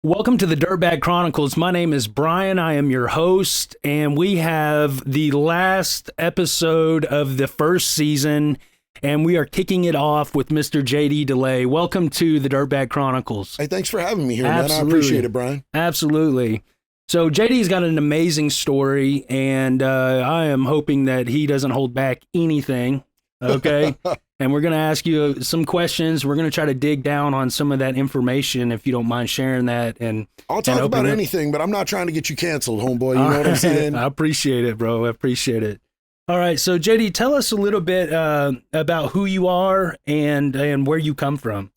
Welcome to the Dirtbag Chronicles. My name is Brian. I am your host, and we have the last episode of the first season, and we are kicking it off with Mr. JD DeLay. Welcome to the Dirtbag Chronicles. Hey, thanks for having me here, Absolutely. man. I appreciate it, Brian. Absolutely. So JD's got an amazing story, and I am hoping that he doesn't hold back anything, okay? And we're going to ask you some questions. We're going to try to dig down on some of that information, if you don't mind sharing that. And I'll talk about anything, but I'm not trying to get you canceled, homeboy. You know what I'm saying? I appreciate it, bro. I appreciate it. All right. So, JD, tell us a little bit about who you are and where you come from.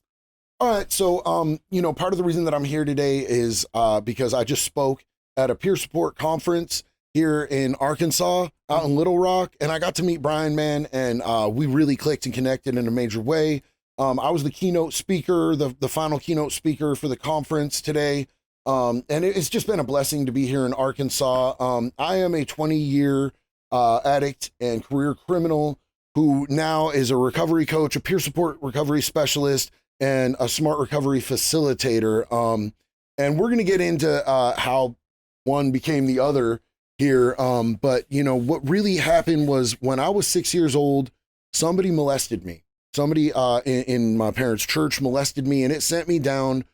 All right. So, part of the reason that I'm here today is because I just spoke at a peer support conference here in Arkansas, out in Little Rock, and I got to meet Brian, man, and we really clicked and connected in a major way. I was the keynote speaker, the final keynote speaker for the conference today, and it's just been a blessing to be here in Arkansas. I am a 20-year addict and career criminal who now is a recovery coach, a peer support recovery specialist, and a smart recovery facilitator. And we're going to get into how one became the other here. But what really happened was when I was 6 years old, somebody molested me. Somebody in my parents' church molested me, and it sent me down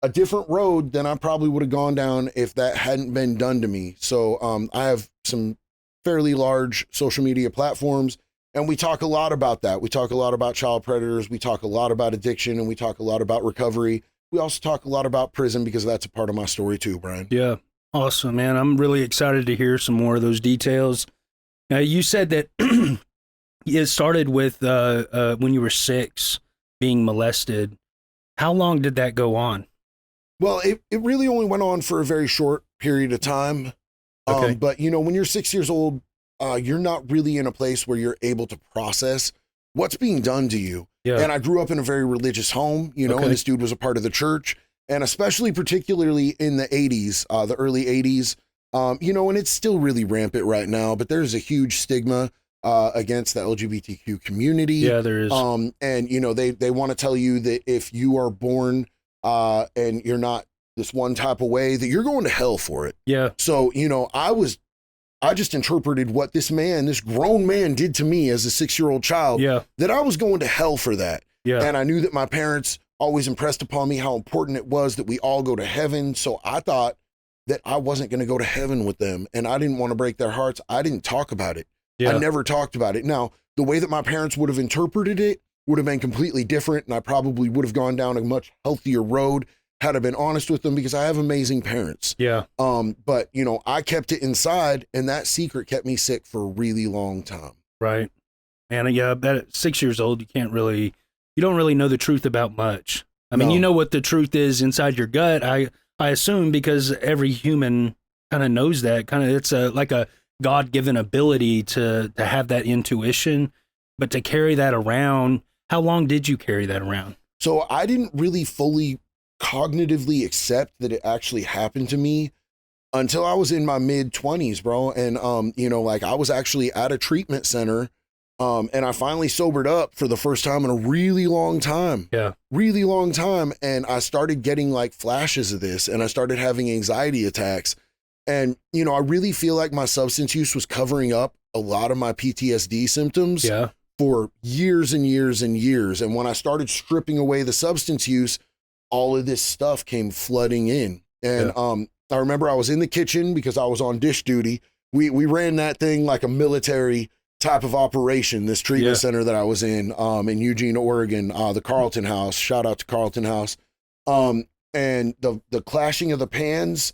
a different road than I probably would have gone down if that hadn't been done to me. So I have some fairly large social media platforms, and we talk a lot about that. We talk a lot about child predators. We talk a lot about addiction, and we talk a lot about recovery. We also talk a lot about prison because that's a part of my story too, Brian. Yeah. Awesome, man. I'm really excited to hear some more of those details. You said that it started with when you were 6 being molested. How long did that go on? Well, it really only went on for a very short period of time. Okay. But, when you're 6 years old, you're not really in a place where you're able to process what's being done to you. Yeah. And I grew up in a very religious home, and this dude was a part of the church. And especially particularly in the 80s, the early 80s, and it's still really rampant right now, but there's a huge stigma against the LGBTQ community. Yeah, there is. And, they want to tell you that if you are born and you're not this one type of way, that you're going to hell for it. Yeah. So, I just interpreted what this grown man did to me as a 6-year-old child, that I was going to hell for that. Yeah. And I knew that my parents always impressed upon me how important it was that we all go to heaven. So I thought that I wasn't going to go to heaven with them, and I didn't want to break their hearts. I didn't talk about it. Yeah. I never talked about it. Now, the way that my parents would have interpreted it would have been completely different, and I probably would have gone down a much healthier road had I been honest with them, because I have amazing parents. Yeah. But I kept it inside, and that secret kept me sick for a really long time. Right. And yeah, I bet at 6 years old, you don't really know the truth about much. I mean, you know what the truth is inside your gut, I assume, because every human kind of knows that. It's like a God-given ability to have that intuition, but to carry that around, how long did you carry that around? So I didn't really fully cognitively accept that it actually happened to me until I was in my mid-20s, bro. And, I was actually at a treatment center. And I finally sobered up for the first time in a really long time. Yeah. Really long time. And I started getting like flashes of this, and I started having anxiety attacks. And, I really feel like my substance use was covering up a lot of my PTSD symptoms for years and years and years. And when I started stripping away the substance use, all of this stuff came flooding in. And I remember I was in the kitchen because I was on dish duty. We ran that thing like a military type of operation, this treatment center that I was in Eugene, Oregon, the Carlton House. Shout out to Carlton House. And the clashing of the pans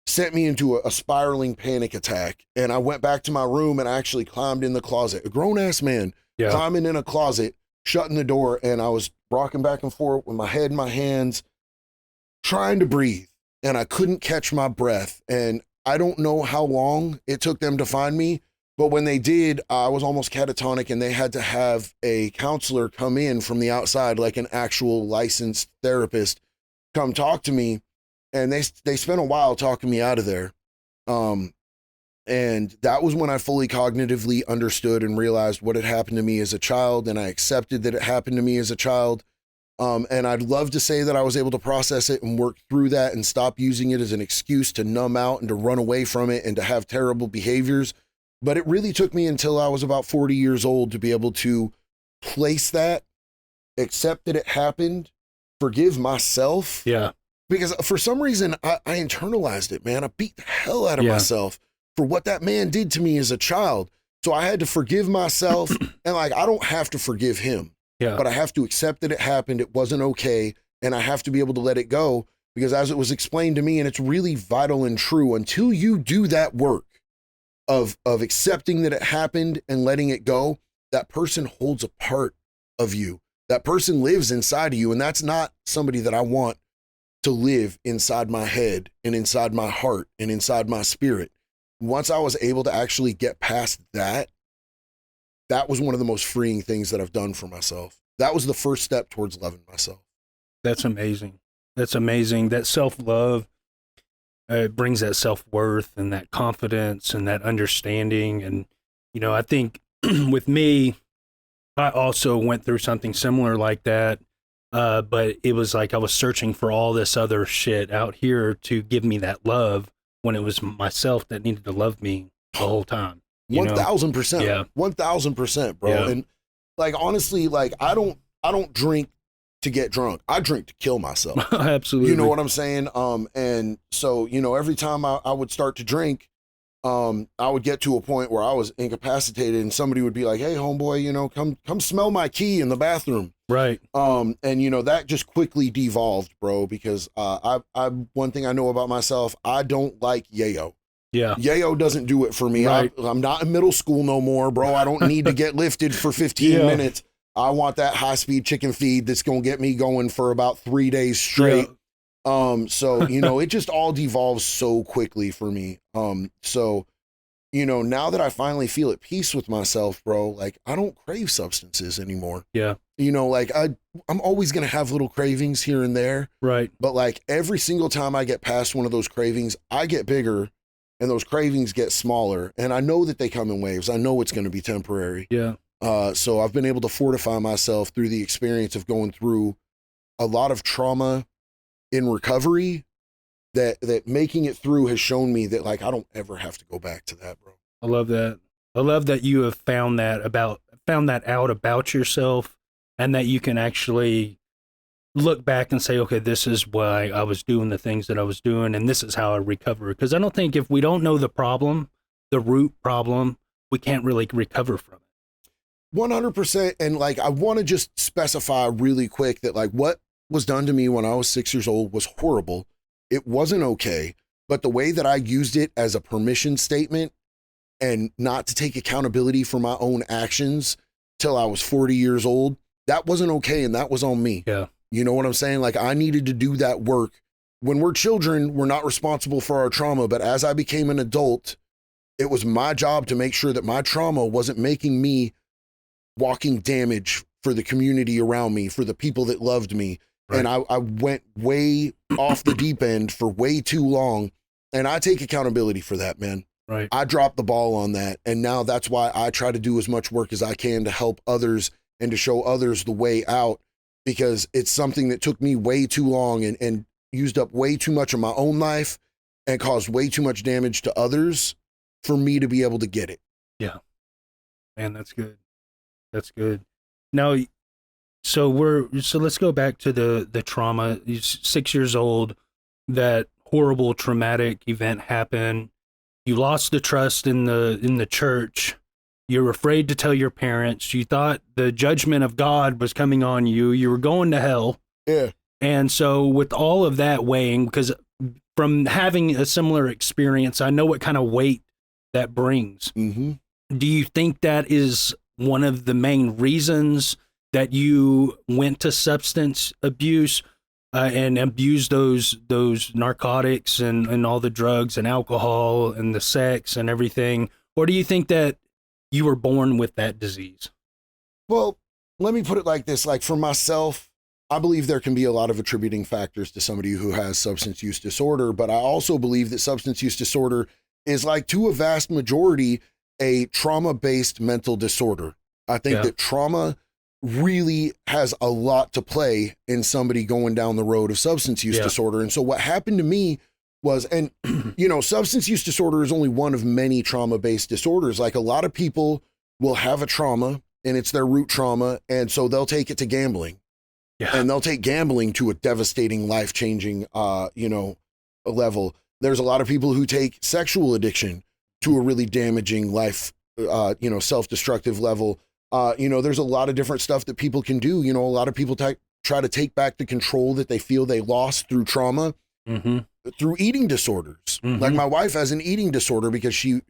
sent me into a spiraling panic attack. And I went back to my room and I actually climbed in the closet. A grown-ass man climbing in a closet, shutting the door, and I was rocking back and forth with my head in my hands, trying to breathe. And I couldn't catch my breath. And I don't know how long it took them to find me, but when they did, I was almost catatonic, and they had to have a counselor come in from the outside, like an actual licensed therapist, come talk to me. And they spent a while talking me out of there. And that was when I fully cognitively understood and realized what had happened to me as a child. And I accepted that it happened to me as a child. And I'd love to say that I was able to process it and work through that and stop using it as an excuse to numb out and to run away from it and to have terrible behaviors. But it really took me until I was about 40 years old to be able to place that, accept that it happened, forgive myself. Yeah. Because for some reason, I internalized it, man. I beat the hell out of myself for what that man did to me as a child. So I had to forgive myself. And like, I don't have to forgive him. Yeah. But I have to accept that it happened. It wasn't okay. And I have to be able to let it go, because as it was explained to me, and it's really vital and true, until you do that work of accepting that it happened and letting it go, that person holds a part of you. That person lives inside of you. And that's not somebody that I want to live inside my head and inside my heart and inside my spirit. Once I was able to actually get past that, that was one of the most freeing things that I've done for myself. That was the first step towards loving myself. That's amazing. That's amazing. That self-love brings that self-worth and that confidence and that understanding. And, you know, I think with me, I also went through something similar like that. But it was like I was searching for all this other shit out here to give me that love when it was myself that needed to love me the whole time. 1,000%. Yeah. 1,000%, bro. Yeah. And like, honestly, like I don't drink to get drunk. I drink to kill myself. Absolutely. You know what I'm saying? And so, you know, every time I would start to drink, I would get to a point where I was incapacitated and somebody would be like, "Hey, homeboy, you know, come smell my key in the bathroom." Right. And you know, that just quickly devolved, bro, because I one thing I know about myself, I don't like yayo. Yeah. Yayo doesn't do it for me. Right. I'm not in middle school no more, bro. I don't need to get lifted for 15 minutes. I want that high-speed chicken feed that's going to get me going for about 3 days straight. So, you know, it just all devolves so quickly for me. So, you know, now that I finally feel at peace with myself, bro, like I don't crave substances anymore. Yeah. You know, like I'm always going to have little cravings here and there. Right. But like every single time I get past one of those cravings, I get bigger and those cravings get smaller. And I know that they come in waves. I know it's going to be temporary. Yeah. So I've been able to fortify myself through the experience of going through a lot of trauma in recovery, that making it through has shown me that like I don't ever have to go back to that, bro. I love that. I love that you have found that out about yourself, and that you can actually look back and say, okay, this is why I was doing the things that I was doing, and this is how I recover. Because I don't think if we don't know the problem, the root problem, we can't really recover from it. 100%. And like, I want to just specify really quick that like what was done to me when I was 6 years old was horrible. It wasn't okay. But the way that I used it as a permission statement and not to take accountability for my own actions till I was 40 years old, that wasn't okay. And that was on me. Yeah. You know what I'm saying? Like I needed to do that work. When we're children, we're not responsible for our trauma. But as I became an adult, it was my job to make sure that my trauma wasn't making me walking damage for the community around me, for the people that loved me. Right. And I went way off the deep end for way too long. And I take accountability for that, man. Right. I dropped the ball on that. And now that's why I try to do as much work as I can to help others and to show others the way out, because it's something that took me way too long and used up way too much of my own life and caused way too much damage to others for me to be able to get it. Yeah. Man, that's good. That's good. Now, so let's go back to the trauma. You're 6 years old, that horrible traumatic event happened. You lost the trust in the church. You're afraid to tell your parents. You thought the judgment of God was coming on you. You were going to hell. Yeah. And so with all of that weighing, because from having a similar experience, I know what kind of weight that brings. Mm-hmm. Do you think that is one of the main reasons that you went to substance abuse and abused those narcotics and all the drugs and alcohol and the sex and everything? Or do you think that you were born with that disease? Well, let me put it like this. Like for myself, I believe there can be a lot of attributing factors to somebody who has substance use disorder, but I also believe that substance use disorder is, like, to a vast majority, a trauma-based mental disorder. I think that trauma really has a lot to play in somebody going down the road of substance use disorder. And so what happened to me was, and you know, substance use disorder is only one of many trauma-based disorders. Like a lot of people will have a trauma and it's their root trauma. And so they'll take it to gambling and they'll take gambling to a devastating, life-changing, you know, level. There's a lot of people who take sexual addiction to a really damaging life, you know, self-destructive level. You know, there's a lot of different stuff that people can do. You know, a lot of people try to take back the control that they feel they lost through trauma, through eating disorders. Like my wife has an eating disorder because she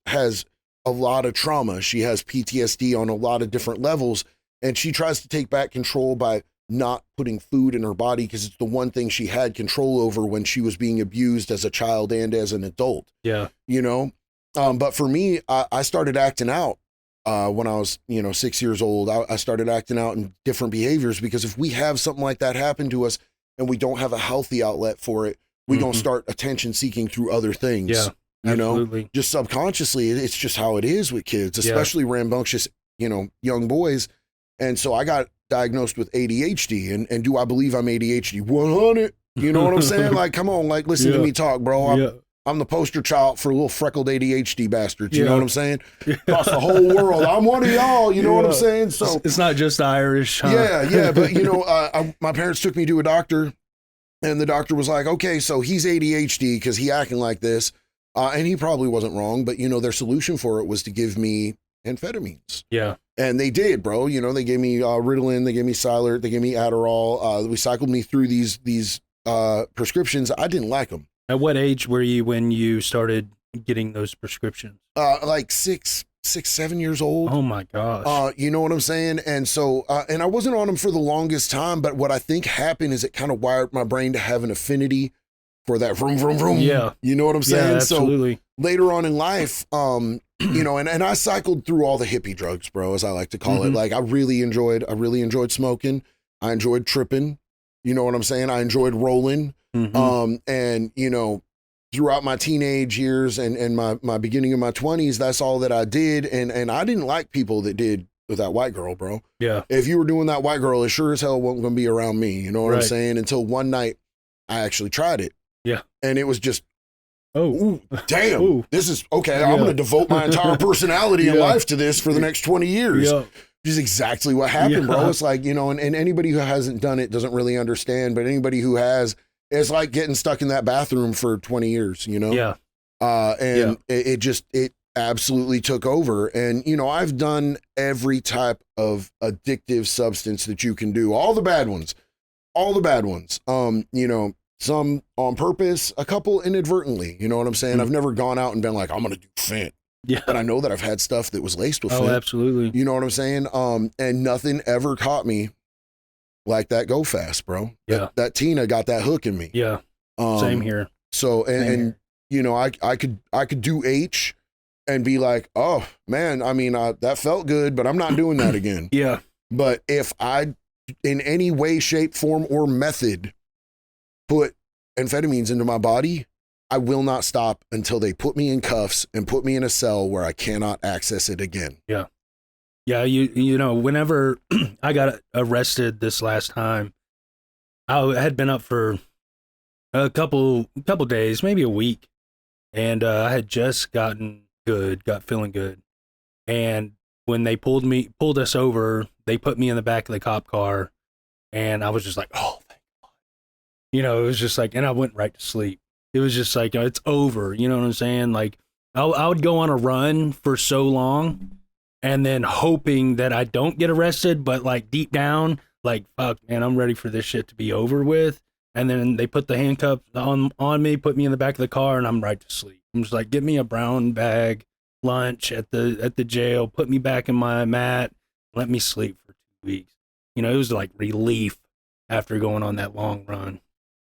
has a lot of trauma. She has PTSD on a lot of different levels, and she tries to take back control by not putting food in her body because it's the one thing she had control over when she was being abused as a child and as an adult. Yeah. You know, but for me, I started acting out when I was, you know, 6 years old. I started acting out in different behaviors because if we have something like that happen to us and we don't have a healthy outlet for it, we gonna start attention seeking through other things. Yeah. You know, just subconsciously, it's just how it is with kids, especially rambunctious, you know, young boys. And so I got diagnosed with ADHD. And do I believe I'm ADHD? 100. You know what I'm saying? Like, come on, like, listen to me talk, bro. I'm the poster child for little freckled ADHD bastards. You know what I'm saying? Across the whole world. I'm one of y'all. You know what I'm saying? So it's not just Irish. Huh? Yeah. But, you know, my parents took me to a doctor, and the doctor was like, okay, so he's ADHD because he acting like this. And he probably wasn't wrong, but, you know, their solution for it was to give me amphetamines. Yeah. And they did, bro. You know, they gave me Ritalin, they gave me Cylert, they gave me Adderall. We cycled me through these prescriptions. I didn't like them. At what age were you when you started getting those prescriptions? Like 7 years old. Oh my gosh. You know what I'm saying? And so, and I wasn't on them for the longest time, but what I think happened is it kind of wired my brain to have an affinity for that vroom, vroom, vroom. Yeah. You know what I'm saying? Yeah, absolutely. So later on in life, you know, and I cycled through all the hippie drugs, bro, as I like to call it. Like I really enjoyed smoking. I enjoyed tripping. You know what I'm saying? I enjoyed rolling. And, you know, throughout my teenage years and my beginning of my 20s, that's all that I did. And I didn't like people that did with that white girl, bro. Yeah. If you were doing that white girl, it sure as hell wasn't going to be around me. You know what I'm saying? Until one night I actually tried it. Yeah. And it was just, ooh, damn, ooh. This is okay. I'm going to devote my entire personality and life to this for the next 20 years. Yeah. Which is exactly what happened, bro. It's like, you know, and anybody who hasn't done it doesn't really understand, but anybody who has, it's like getting stuck in that bathroom for 20 years, you know? Yeah. And it absolutely took over. And, you know, I've done every type of addictive substance that you can do, all the bad ones. You know, some on purpose, a couple inadvertently, you know what I'm saying? I've never gone out and been like, I'm going to do Fent. Yeah. But I know that I've had stuff that was laced with Fent. Oh, absolutely. You know what I'm saying? And nothing ever caught me like that Go Fast, bro. Yeah. That Tina got that hook in me. Yeah. Same here. So, and you know, I could do H and be like, oh man, I mean, that felt good, but I'm not doing that again. Yeah. But if I, in any way, shape, form, or method, put amphetamines into my body, I will not stop until they put me in cuffs and put me in a cell where I cannot access it again. Yeah. Yeah. You know, whenever I got arrested this last time, I had been up for a couple days, maybe a week. And I had just got feeling good. And when they pulled us over, they put me in the back of the cop car, and I was just like, oh, thank God. You know, it was just like, and I went right to sleep. It was just like, it's over. You know what I'm saying? Like, I would go on a run for so long, and then hoping that I don't get arrested, but like deep down, like, fuck, man, I'm ready for this shit to be over with. And then they put the handcuffs on me, put me in the back of the car, and I'm right to sleep. I'm just like, give me a brown bag lunch at the jail, put me back in my mat, let me sleep for 2 weeks. You know, it was like relief after going on that long run.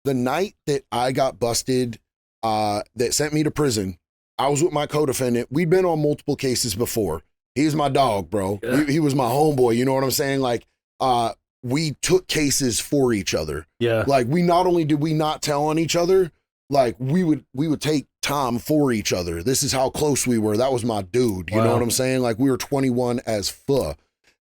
The night that I got busted, that sent me to prison, I was with my co-defendant. We'd been on multiple cases before. He's my dog, bro. Yeah. He was my homeboy. You know what I'm saying? Like, we took cases for each other. Yeah. Like, we not only did we not tell on each other, like we would take time for each other. This is how close we were. That was my dude. You know what I'm saying? Like, we were 21 as fuck.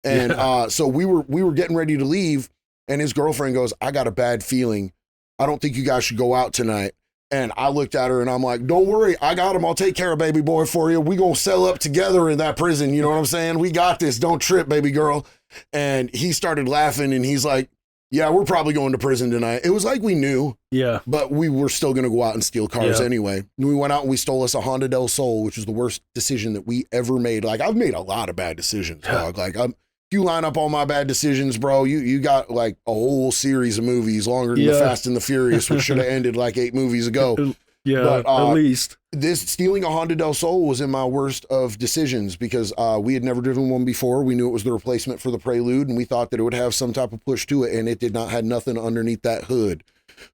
And so we were getting ready to leave, and his girlfriend goes, I got a bad feeling. I don't think you guys should go out tonight. And I looked at her and I'm like, don't worry, I got him. I'll take care of baby boy for you. We gonna sell up together in that prison. You know what I'm saying? We got this. Don't trip, baby girl. And he started laughing and he's like, yeah, we're probably going to prison tonight. It was like we knew. Yeah. But we were still going to go out and steal cars anyway. We went out and we stole us a Honda Del Sol, which was the worst decision that we ever made. Like, I've made a lot of bad decisions, dog. Like, if you line up all my bad decisions, bro, you got like a whole series of movies longer than the Fast and the Furious, which should have ended like 8 movies ago. Yeah, but, at least. This stealing a Honda Del Sol was in my worst of decisions because we had never driven one before. We knew it was the replacement for the Prelude, and we thought that it would have some type of push to it, and it did not have nothing underneath that hood.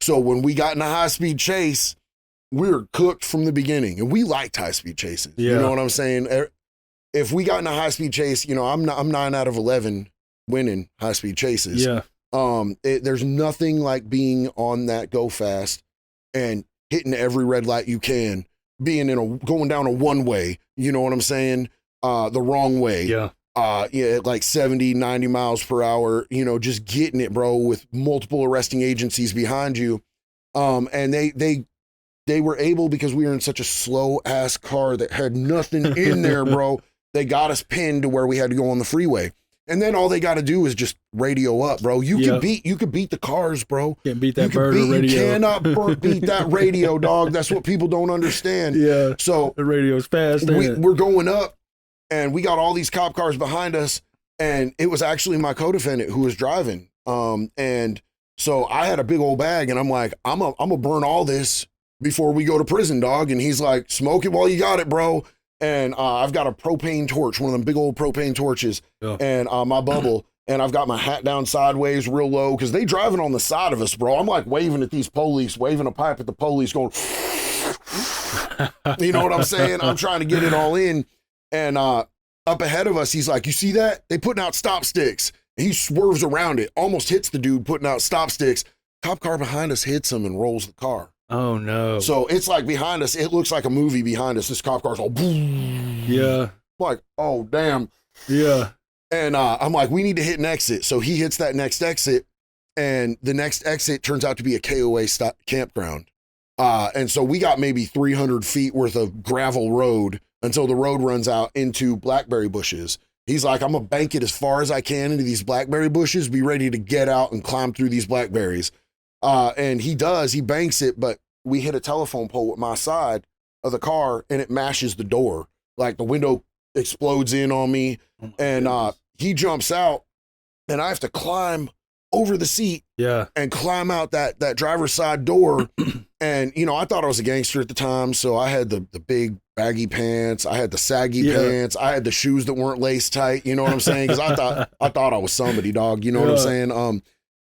So when we got in a high-speed chase, we were cooked from the beginning, and we liked high-speed chases. Yeah. You know what I'm saying? If we got in a high-speed chase, you know, I'm 9 out of 11 winning high-speed chases. Yeah. There's nothing like being on that go fast and hitting every red light you can, being going down a one-way, you know what I'm saying? The wrong way. Yeah. Like 70, 90 miles per hour, you know, just getting it, bro, with multiple arresting agencies behind you. And they were able, because we were in such a slow ass car that had nothing in there, bro. They got us pinned to where we had to go on the freeway. And then all they got to do is just radio up, bro. You could beat the cars, bro. Can't beat that bird radio. You cannot beat that radio, dog. That's what people don't understand. Yeah. So the radio's fast. We're going up, and we got all these cop cars behind us, and it was actually my co-defendant who was driving. And so I had a big old bag, and I'm like, I'm gonna burn all this before we go to prison, dog. And he's like, smoke it while you got it, bro. And I've got a propane torch, one of them big old propane torches, and my bubble, and I've got my hat down sideways real low because they driving on the side of us, bro. I'm like waving at these police, waving a pipe at the police, going, you know what I'm saying? I'm trying to get it all in. And up ahead of us, he's like, you see that? They putting out stop sticks. He swerves around it, almost hits the dude putting out stop sticks. Cop car behind us hits him and rolls the car. Oh no. So it's like behind us, it looks like a movie behind us. This cop car's all boom. Yeah. Like, oh damn. Yeah. And I'm like, we need to hit an exit. So he hits that next exit, and the next exit turns out to be a KOA campground. And so we got maybe 300 feet worth of gravel road until the road runs out into blackberry bushes. He's like, I'm gonna bank it as far as I can into these blackberry bushes, be ready to get out and climb through these blackberries. And he does, he banks it, but we hit a telephone pole with my side of the car, and it mashes the door. Like the window explodes in on me, and he jumps out, and I have to climb over the seat and climb out that driver's side door. And, you know, I thought I was a gangster at the time, so I had the big baggy pants, I had the saggy pants, I had the shoes that weren't lace tight, you know what I'm saying? Because I thought I was somebody, dog, you know what I'm saying?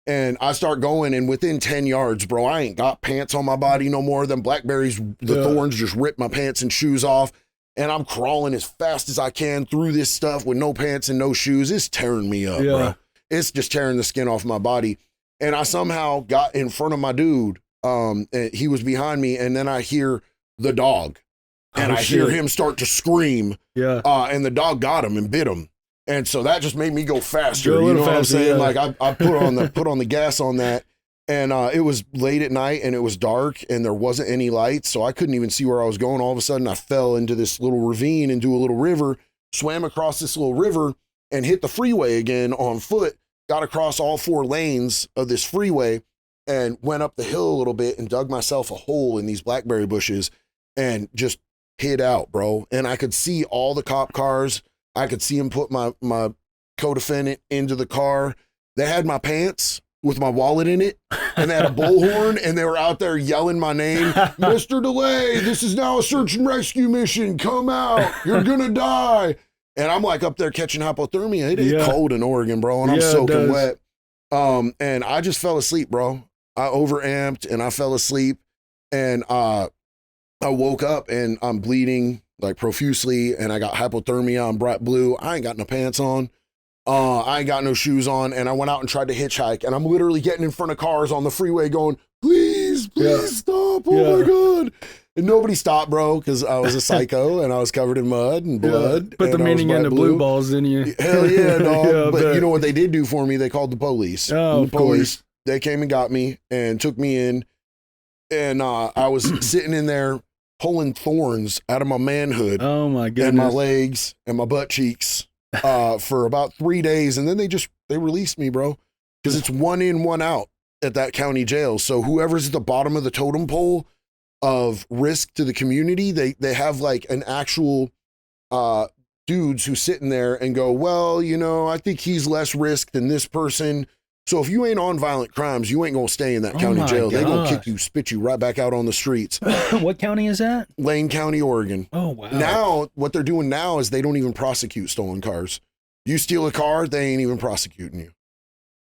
And I start going, and within 10 yards, bro, I ain't got pants on my body no more. Them blackberries, the thorns just ripped my pants and shoes off. And I'm crawling as fast as I can through this stuff with no pants and no shoes. It's tearing me up, bro. It's just tearing the skin off my body. And I somehow got in front of my dude. And he was behind me, and then I hear the dog. And I hear him start to scream. Yeah. And the dog got him and bit him. And so that just made me go faster. You know what I'm saying? Like I put on the gas on that, and it was late at night and it was dark and there wasn't any lights, so I couldn't even see where I was going. All of a sudden I fell into this little ravine, into a little river, swam across this little river and hit the freeway again on foot, got across all 4 lanes of this freeway and went up the hill a little bit and dug myself a hole in these blackberry bushes and just hid out, bro. And I could see all the cop cars. I could see him put my co-defendant into the car. They had my pants with my wallet in it, and they had a bullhorn, and they were out there yelling my name. Mr. DeLay, this is now a search and rescue mission. Come out. You're going to die. And I'm like up there catching hypothermia. It is cold in Oregon, bro, and I'm soaking wet. And I just fell asleep, bro. I overamped, and I fell asleep, and I woke up, and I'm bleeding like profusely, and I got hypothermia. I'm bright blue. I ain't got no pants on. I ain't got no shoes on. And I went out and tried to hitchhike, and I'm literally getting in front of cars on the freeway going, please stop. Oh my God. And nobody stopped, bro, because I was a psycho and I was covered in mud and blood. Put the meaning into blue balls, didn't you? Hell yeah, dog. But you know what they did do for me? They called the police. Oh, the police, they came and got me and took me in. And I was sitting in there pulling thorns out of my manhood. Oh, my goodness. And my legs and my butt cheeks for about 3 days. And then they released me, bro, because it's 1 in, 1 out at that county jail. So whoever's at the bottom of the totem pole of risk to the community, they have like an actual dudes who sit in there and go, well, you know, I think he's less risk than this person. So if you ain't on violent crimes, you ain't gonna stay in that county jail. They gonna kick you, spit you right back out on the streets. What county is that? Lane County, Oregon. Oh, wow. Now, what they're doing now is they don't even prosecute stolen cars. You steal a car, they ain't even prosecuting you.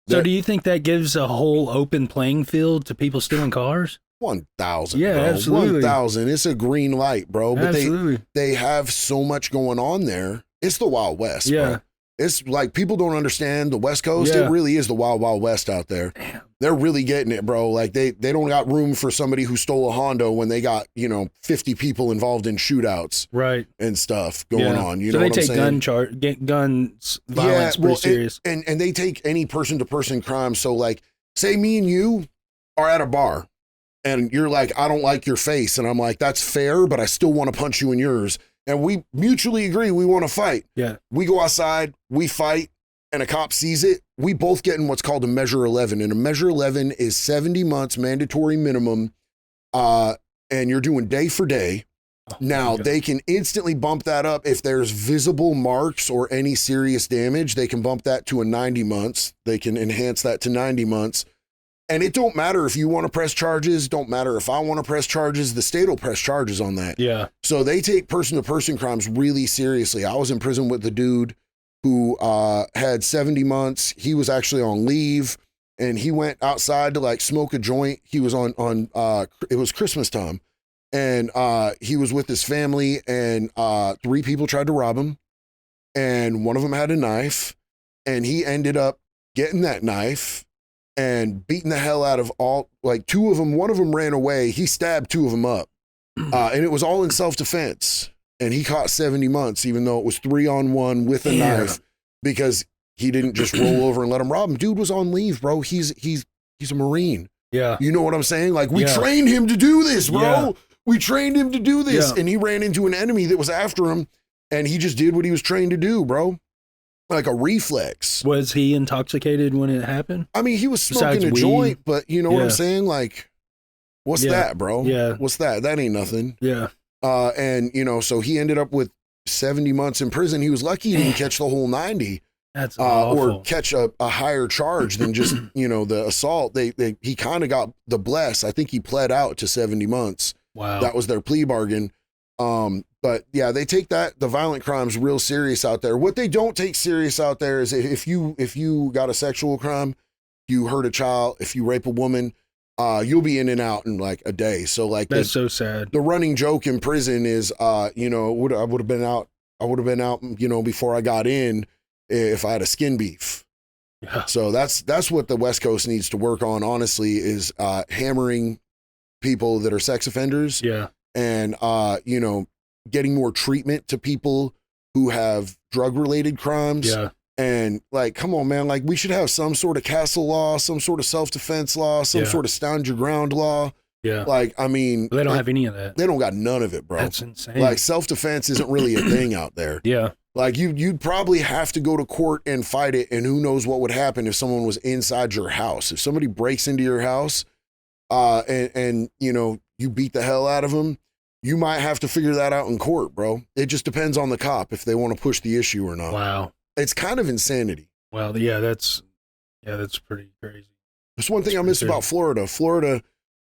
So do you think that gives a whole open playing field to people stealing cars? 1,000. Yeah, bro. absolutely. 1,000. It's a green light, bro. But absolutely. they have so much going on there. It's the Wild West, bro. It's like people don't understand the West Coast. It really is the Wild Wild West out there. Damn. They're really getting it, bro. Like they don't got room for somebody who stole a Honda when they got, 50 people involved in shootouts, right, and stuff going on. You so know they what I'm saying? Guns violence pretty serious. And they take any person to person crime. So like, say me and you are at a bar, and you're like, I don't like your face, and I'm like, that's fair, but I still want to punch you in yours. And we mutually agree we want to fight. Yeah. We go outside, we fight, and a cop sees it. We both get in what's called a Measure 11. And a Measure 11 is 70 months mandatory minimum. And you're doing day for day. Oh, now, they can instantly bump that up. If there's visible marks or any serious damage, they can bump that to a 90 months. They can enhance that to 90 months. And it don't matter if you want to press charges, don't matter if I want to press charges, the state will press charges on that. Yeah. So they take person-to-person crimes really seriously. I was in prison with the dude who had 70 months. He was actually on leave, and he went outside to like smoke a joint. He was on it was Christmas time, and he was with his family, and 3 people tried to rob him, and one of them had a knife, and he ended up getting that knife and beating the hell out of all, like 2 of them. One of them ran away. He stabbed 2 of them up. And it was all in self-defense. And he caught 70 months, even though it was 3-on-1 with a knife, because he didn't just roll over and let him rob him. Dude was on leave, bro. He's a Marine. Yeah. You know what I'm saying? Like, we trained him to do this, bro. Yeah. We trained him to do this. Yeah. And he ran into an enemy that was after him, and he just did what he was trained to do, bro. Like a reflex. Was he intoxicated when it happened? I mean, he was smoking a joint, but you know what I'm saying? Like, what's that, bro? Yeah. What's that? That ain't nothing. Yeah. And, so he ended up with 70 months in prison. He was lucky he didn't catch the whole 90. That's awful. Or catch a higher charge than just, the assault. He kind of got the bless. I think he pled out to 70 months. Wow. That was their plea bargain. But yeah, they take the violent crimes real serious out there. What they don't take serious out there is if you got a sexual crime, you hurt a child, if you rape a woman, you'll be in and out in like a day. So like that's so sad. The running joke in prison is, I would have been out, before I got in if I had a skin beef. Yeah. So that's what the West Coast needs to work on, honestly, is hammering people that are sex offenders. Yeah. And, getting more treatment to people who have drug-related crimes. Yeah. And, like, come on, man. Like, we should have some sort of castle law, some sort of self-defense law, some sort of stand your ground law. Yeah. Like, I mean. They don't have any of that. They don't got none of it, bro. That's insane. Like, self-defense isn't really a thing out there. Yeah. Like, you'd probably have to go to court and fight it, and who knows what would happen if someone was inside your house. If somebody breaks into your house, and you beat the hell out of them, you might have to figure that out in court, bro. It just depends on the cop if they want to push the issue or not. Wow. It's kind of insanity. Well, yeah, that's pretty crazy. There's one thing I miss about Florida. Florida,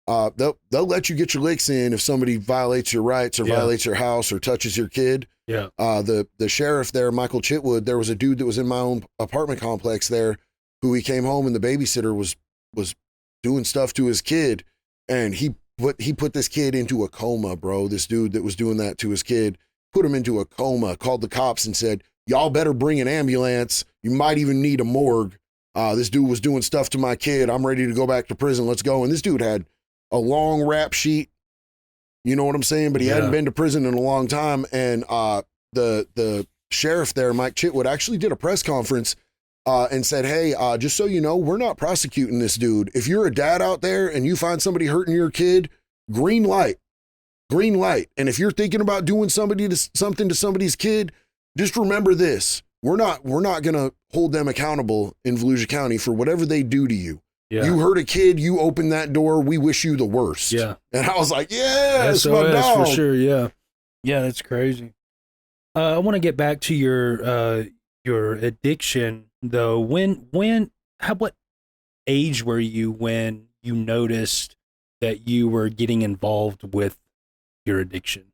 they'll let you get your licks in if somebody violates your rights or violates your house or touches your kid. Yeah. The sheriff there, Michael Chitwood, there was a dude that was in my own apartment complex there who he came home and the babysitter was doing stuff to his kid, and he put this kid into a coma, bro. This dude that was doing that to his kid put him into a coma, called the cops and said, y'all better bring an ambulance. You might even need a morgue. This dude was doing stuff to my kid. I'm ready to go back to prison. Let's go. And this dude had a long rap sheet, You know what I'm saying? But he hadn't been to prison in a long time. And the sheriff there, Mike Chitwood, actually did a press conference and said, hey, just so you know, we're not prosecuting this dude. If you're a dad out there and you find somebody hurting your kid, green light. And if you're thinking about doing something to somebody's kid, just remember this. We're not going to hold them accountable in Volusia County for whatever they do to you. Yeah. You hurt a kid, you open that door, we wish you the worst. Yeah. And I was like, yeah, it's my dog. For sure, yeah. Yeah, that's crazy. I want to get back to your addiction though. What age were you when you noticed that you were getting involved with your addiction?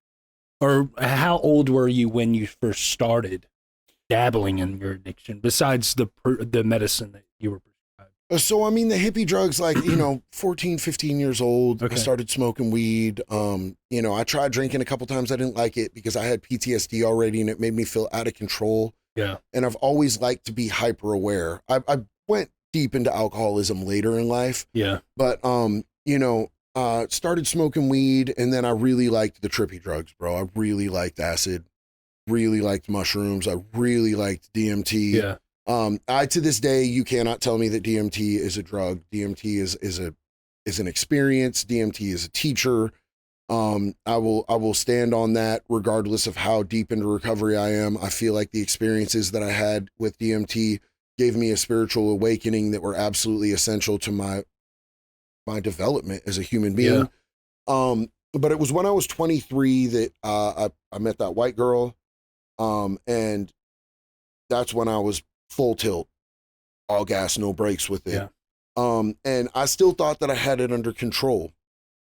Or how old were you when you first started dabbling in your addiction, besides the medicine that you were prescribed? So, I mean, the hippie drugs, like, 14, 15 years old, okay. I started smoking weed. I tried drinking a couple times. I didn't like it because I had PTSD already and it made me feel out of control. Yeah. And I've always liked to be hyper aware. I went deep into alcoholism later in life. Yeah. But, started smoking weed, and then I really liked the trippy drugs, bro. I really liked acid, really liked mushrooms. I really liked DMT. Yeah. To this day, you cannot tell me that DMT is a drug. DMT is an experience. DMT is a teacher. I will stand on that regardless of how deep into recovery I am. I feel like the experiences that I had with DMT gave me a spiritual awakening that were absolutely essential to my development as a human being. Yeah. But it was when I was 23 that I met that white girl. And that's when I was full tilt, all gas, no brakes with it. Yeah. And I still thought that I had it under control.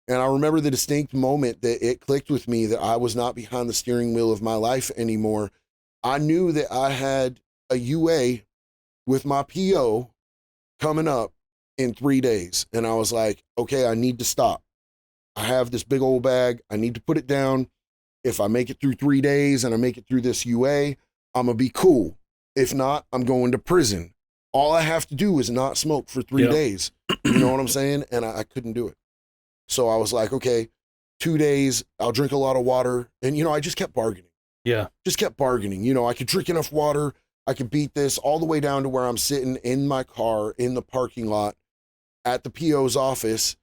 And I remember the distinct moment that it clicked with me that I was not behind the steering wheel of my life anymore. I knew that I had a UA with my PO coming up in 3 days. And I was like, okay, I need to stop. I have this big old bag. I need to put it down. If I make it through 3 days and I make it through this UA, I'm going to be cool. If not, I'm going to prison. All I have to do is not smoke for 3 days. You know what I'm saying? And I couldn't do it. So I was like, okay, 2 days, I'll drink a lot of water. And, I just kept bargaining. Yeah. Just kept bargaining. I could drink enough water. I could beat this all the way down to where I'm sitting in my car in the parking lot at the PO's office.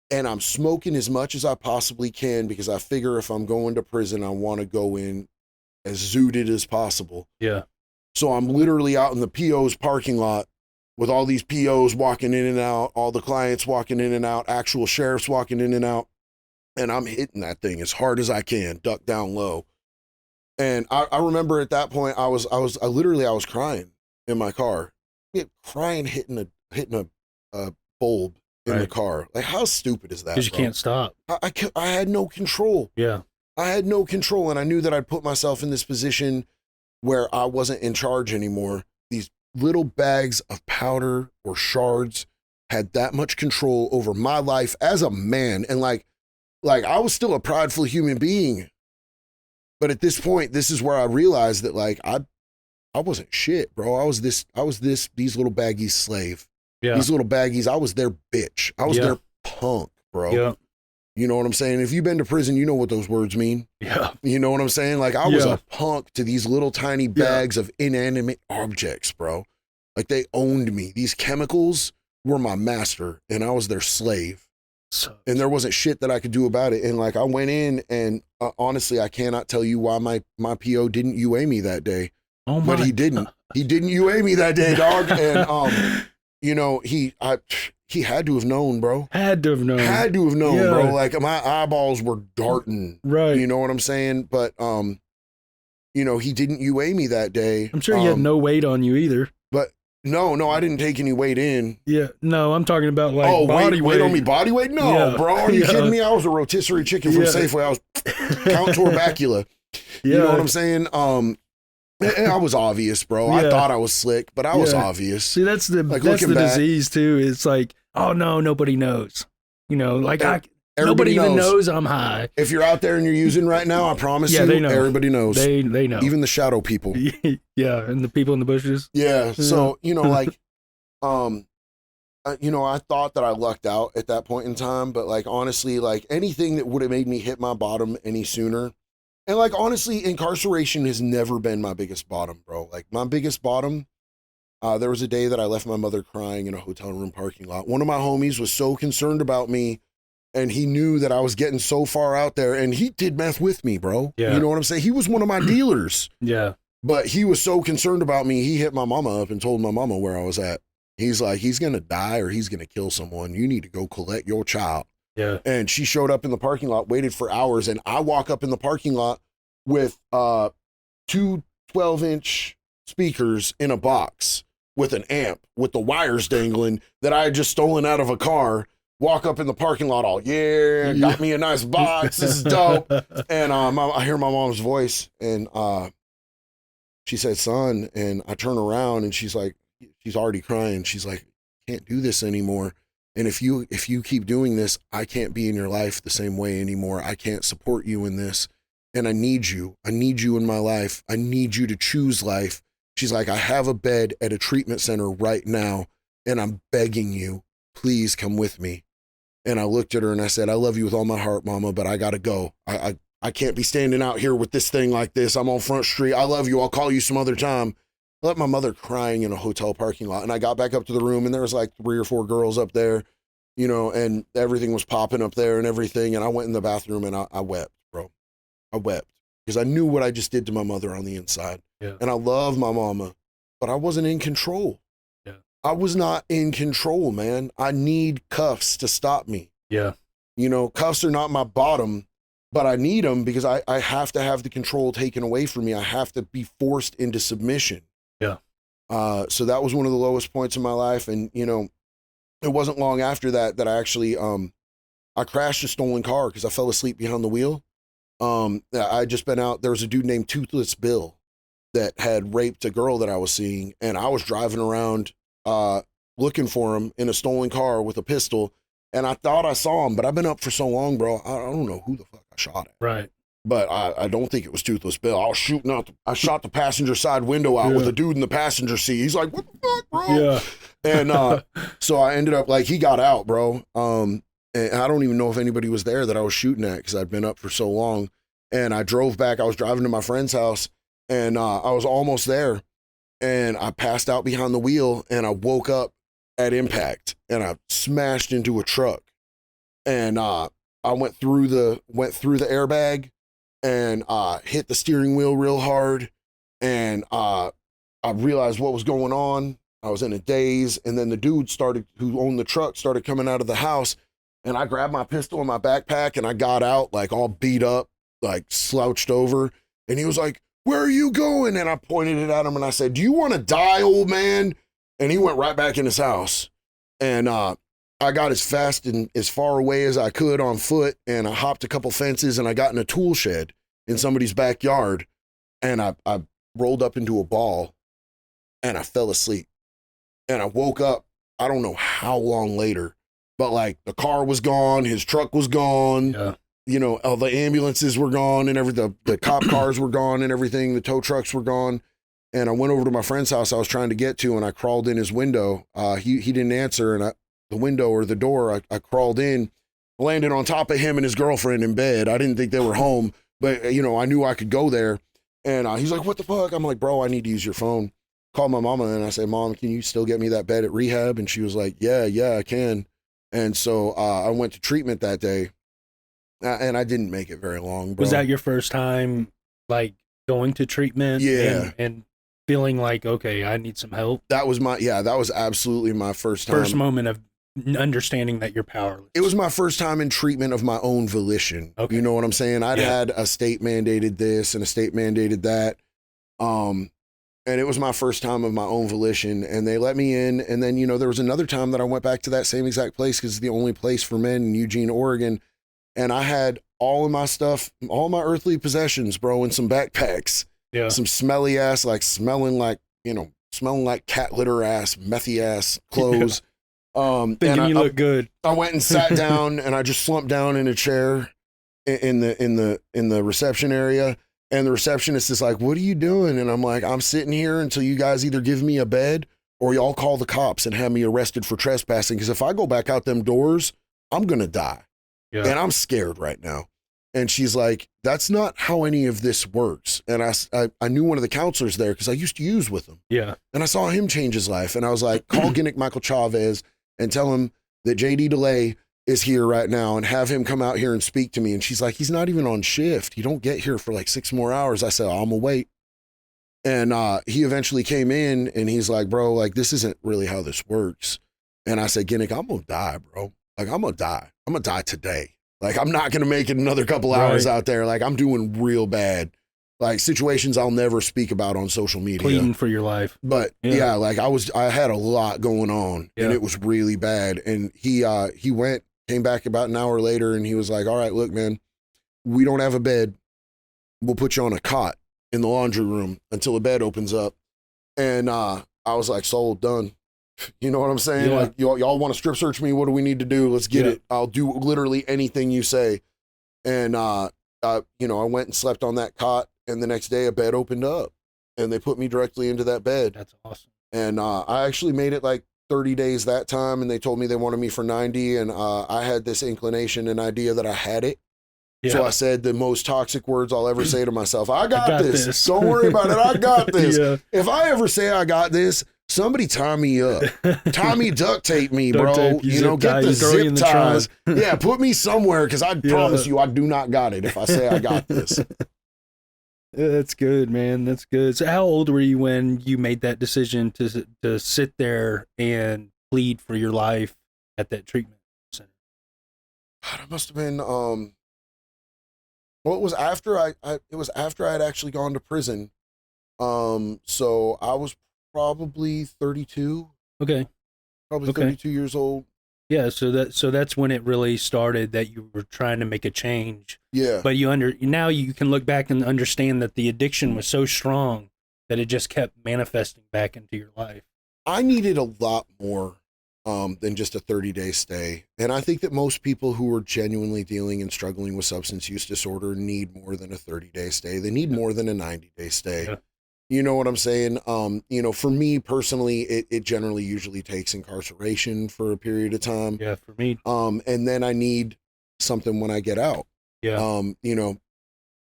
And I'm smoking as much as I possibly can because I figure if I'm going to prison, I want to go in as zooted as possible. Yeah. So I'm literally out in the PO's parking lot with all these POs walking in and out, all the clients walking in and out, actual sheriffs walking in and out. And I'm hitting that thing as hard as I can, duck down low. And I remember at that point, I was crying in my car, crying, hitting a bulb in the car. Like, how stupid is that? Because you can't stop. I had no control. Yeah. I had no control. And I knew that I'd put myself in this position where I wasn't in charge anymore. These little bags of powder or shards had that much control over my life as a man. And like I was still a prideful human being. But at this point, this is where I realized that I wasn't shit, bro. I was these little baggies slave. Yeah. These little baggies, I was their bitch. I was their punk, bro. Yeah. You know what I'm saying? If you've been to prison, you know what those words mean. Yeah. You know what I'm saying? Like, I was a punk to these little tiny bags of inanimate objects, bro. Like, they owned me. These chemicals were my master, and I was their slave. And there wasn't shit that I could do about it. And like, I went in and honestly, I cannot tell you why my PO didn't UA me that day. Oh my But he didn't. He didn't UA me that day, dog. And he had to have known, bro. Had to have known, bro. Like, my eyeballs were darting. Right. You know what I'm saying? But he didn't UA me that day. I'm sure he had no weight on you either. But no, I didn't take any weight in. Yeah, no, I'm talking about like body weight. Weight on me, body weight? No, bro. Are you kidding me? I was a rotisserie chicken from Safeway. I was Count Torbacula. You know what I'm saying? I was obvious, bro. I thought I was slick, but I was obvious. See, that's the disease too. It's like, oh no, nobody knows. Nobody even knows I'm high. If you're out there and you're using right now, I promise you, they know. Everybody knows. They know. Even the shadow people. Yeah, and the people in the bushes. Yeah. So, I thought that I lucked out at that point in time, but like honestly, like anything that would have made me hit my bottom any sooner. And like honestly, incarceration has never been my biggest bottom, bro. Like my biggest bottom, there was a day that I left my mother crying in a hotel room parking lot. One of my homies was so concerned about me, and he knew that I was getting so far out there, and he did meth with me, bro. Yeah. You know what I'm saying? He was one of my dealers. Yeah. But he was so concerned about me, he hit my mama up and told my mama where I was at. He's like, he's going to die or he's going to kill someone. You need to go collect your child. Yeah. And she showed up in the parking lot, waited for hours. And I walk up in the parking lot with two 12-inch speakers in a box with an amp with the wires dangling that I had just stolen out of a car. Walk up in the parking lot all, yeah, got me a nice box. This is dope. And I hear my mom's voice and she said, son, and I turn around and she's like, she's already crying. She's like, can't do this anymore. And if you keep doing this, I can't be in your life the same way anymore. I can't support you in this. And I need you. I need you in my life. I need you to choose life. She's like, I have a bed at a treatment center right now, and I'm begging you, please come with me. And I looked at her and I said, I love you with all my heart, mama, but I gotta go. I can't be standing out here with this thing like this. I'm on Front Street. I love you. I'll call you some other time. I left my mother crying in a hotel parking lot. And I got back up to the room and there was like 3 or 4 girls up there, and everything was popping up there and everything. And I went in the bathroom and I wept, bro. I wept because I knew what I just did to my mother on the inside. Yeah. And I love my mama, but I wasn't in control. Yeah. I was not in control, man. I need cuffs to stop me. Yeah. Cuffs are not my bottom, but I need them because I have to have the control taken away from me. I have to be forced into submission. Yeah. So that was one of the lowest points in my life. And, it wasn't long after that I actually, I crashed a stolen car because I fell asleep behind the wheel. I just been out. There was a dude named Toothless Bill that had raped a girl that I was seeing. And I was driving around, looking for him in a stolen car with a pistol. And I thought I saw him, but I've been up for so long, bro. I don't know who the fuck I shot at. Right. But I don't think it was Toothless Bill. I was shooting out. I shot the passenger side window out with a dude in the passenger seat. He's like, what the fuck, bro? Yeah. And so I ended up he got out, bro. And I don't even know if anybody was there that I was shooting at because I'd been up for so long. And I drove back. I was driving to my friend's house and I was almost there. And I passed out behind the wheel and I woke up at impact and I smashed into a truck. And I went through the airbag and hit the steering wheel real hard. And I realized what was going on. I was in a daze. And then the dude who owned the truck started coming out of the house. And I grabbed my pistol in my backpack and I got out like all beat up, like slouched over. And he was like, where are you going? And I pointed it at him and I said, do you want to die, old man? And he went right back in his house. And I got as fast and as far away as I could on foot. And I hopped a couple fences and I got in a tool shed in somebody's backyard. And I rolled up into a ball and I fell asleep. And I woke up, I don't know how long later, but like the car was gone, his truck was gone. Yeah. All the ambulances were gone and the cop cars were gone and everything. The tow trucks were gone. And I went over to my friend's house I was trying to get to and I crawled in his window. He didn't answer and the window or the door, I crawled in, landed on top of him and his girlfriend in bed. I didn't think they were home, but I knew I could go there. And he's like, what the fuck? I'm like, bro, I need to use your phone. Called my mama and I said, Mom, can you still get me that bed at rehab? And she was like, yeah, I can. And so I went to treatment that day and I didn't make it very long, bro. Was that your first time like going to treatment? Yeah. And feeling like, okay, I need some help? That was absolutely my first time. First moment of understanding that you're powerless. It was my first time in treatment of my own volition. Okay. You know what I'm saying? I'd had a state mandated this and a state mandated that. And it was my first time of my own volition and they let me in. And then, there was another time that I went back to that same exact place because it's the only place for men in Eugene, Oregon. And I had all of my stuff, all my earthly possessions, bro, in some backpacks. Yeah. Some smelly ass, like smelling like cat litter ass, methy ass clothes. Thinking you look good. I went and sat down and I just slumped down in a chair in the reception area. And the receptionist is like, what are you doing? And I'm like, I'm sitting here until you guys either give me a bed or y'all call the cops and have me arrested for trespassing. Because if I go back out them doors, I'm going to die. Yeah. And I'm scared right now. And she's like, that's not how any of this works. And I knew one of the counselors there because I used to use with him. Yeah. And I saw him change his life. And I was like, call Ginnick Michael Chavez and tell him that JD DeLay is here right now and have him come out here and speak to me. And she's like, he's not even on shift. He don't get here for like 6 more hours. I said, I'm gonna wait. And he eventually came in and he's like, bro, like, this isn't really how this works. And I said, Ginnick, I'm gonna die, bro. Like, I'm gonna die. I'm gonna die today. Like, I'm not going to make it another couple hours out there. Like, I'm doing real bad. Like, situations I'll never speak about on social media. Pleading for your life. But yeah, like I had a lot going on and it was really bad. And he came back about an hour later and he was like, all right, look, man, we don't have a bed. We'll put you on a cot in the laundry room until a bed opens up. And I was like, sold, done. You know what I'm saying? Yeah. Like, y'all want to strip search me? What do we need to do? Let's get it. I'll do literally anything you say. And, you know, I went and slept on that cot, and the next day a bed opened up, and they put me directly into that bed. That's awesome. And I actually made it like 30 days that time, and they told me they wanted me for 90, and I had this inclination and idea that I had it. Yeah. So I said the most toxic words I'll ever say to myself. I got this. Don't worry about it. I got this. Yeah. If I ever say I got this, somebody tie me up. Tie me, duct tape me, bro. Tape, you know, get the zip ties. Yeah, put me somewhere because I promise you I do not got it if I say I got this. That's good, man. That's good. So how old were you when you made that decision to sit there and plead for your life at that treatment center? God, it must have been well, it was after I had actually gone to prison. So I was probably 32. Okay. Probably 32 years old. Yeah, so that's when it really started that you were trying to make a change. Yeah. But now you can look back and understand that the addiction was so strong that it just kept manifesting back into your life. I needed a lot more than just a 30-day stay. And I think that most people who are genuinely dealing and struggling with substance use disorder need more than a 30-day stay. They need more than a 90-day stay. Yeah. You know what I'm saying? You know, for me personally, it generally usually takes incarceration for a period of time. Yeah, for me. And then I need something when I get out. Yeah. You know,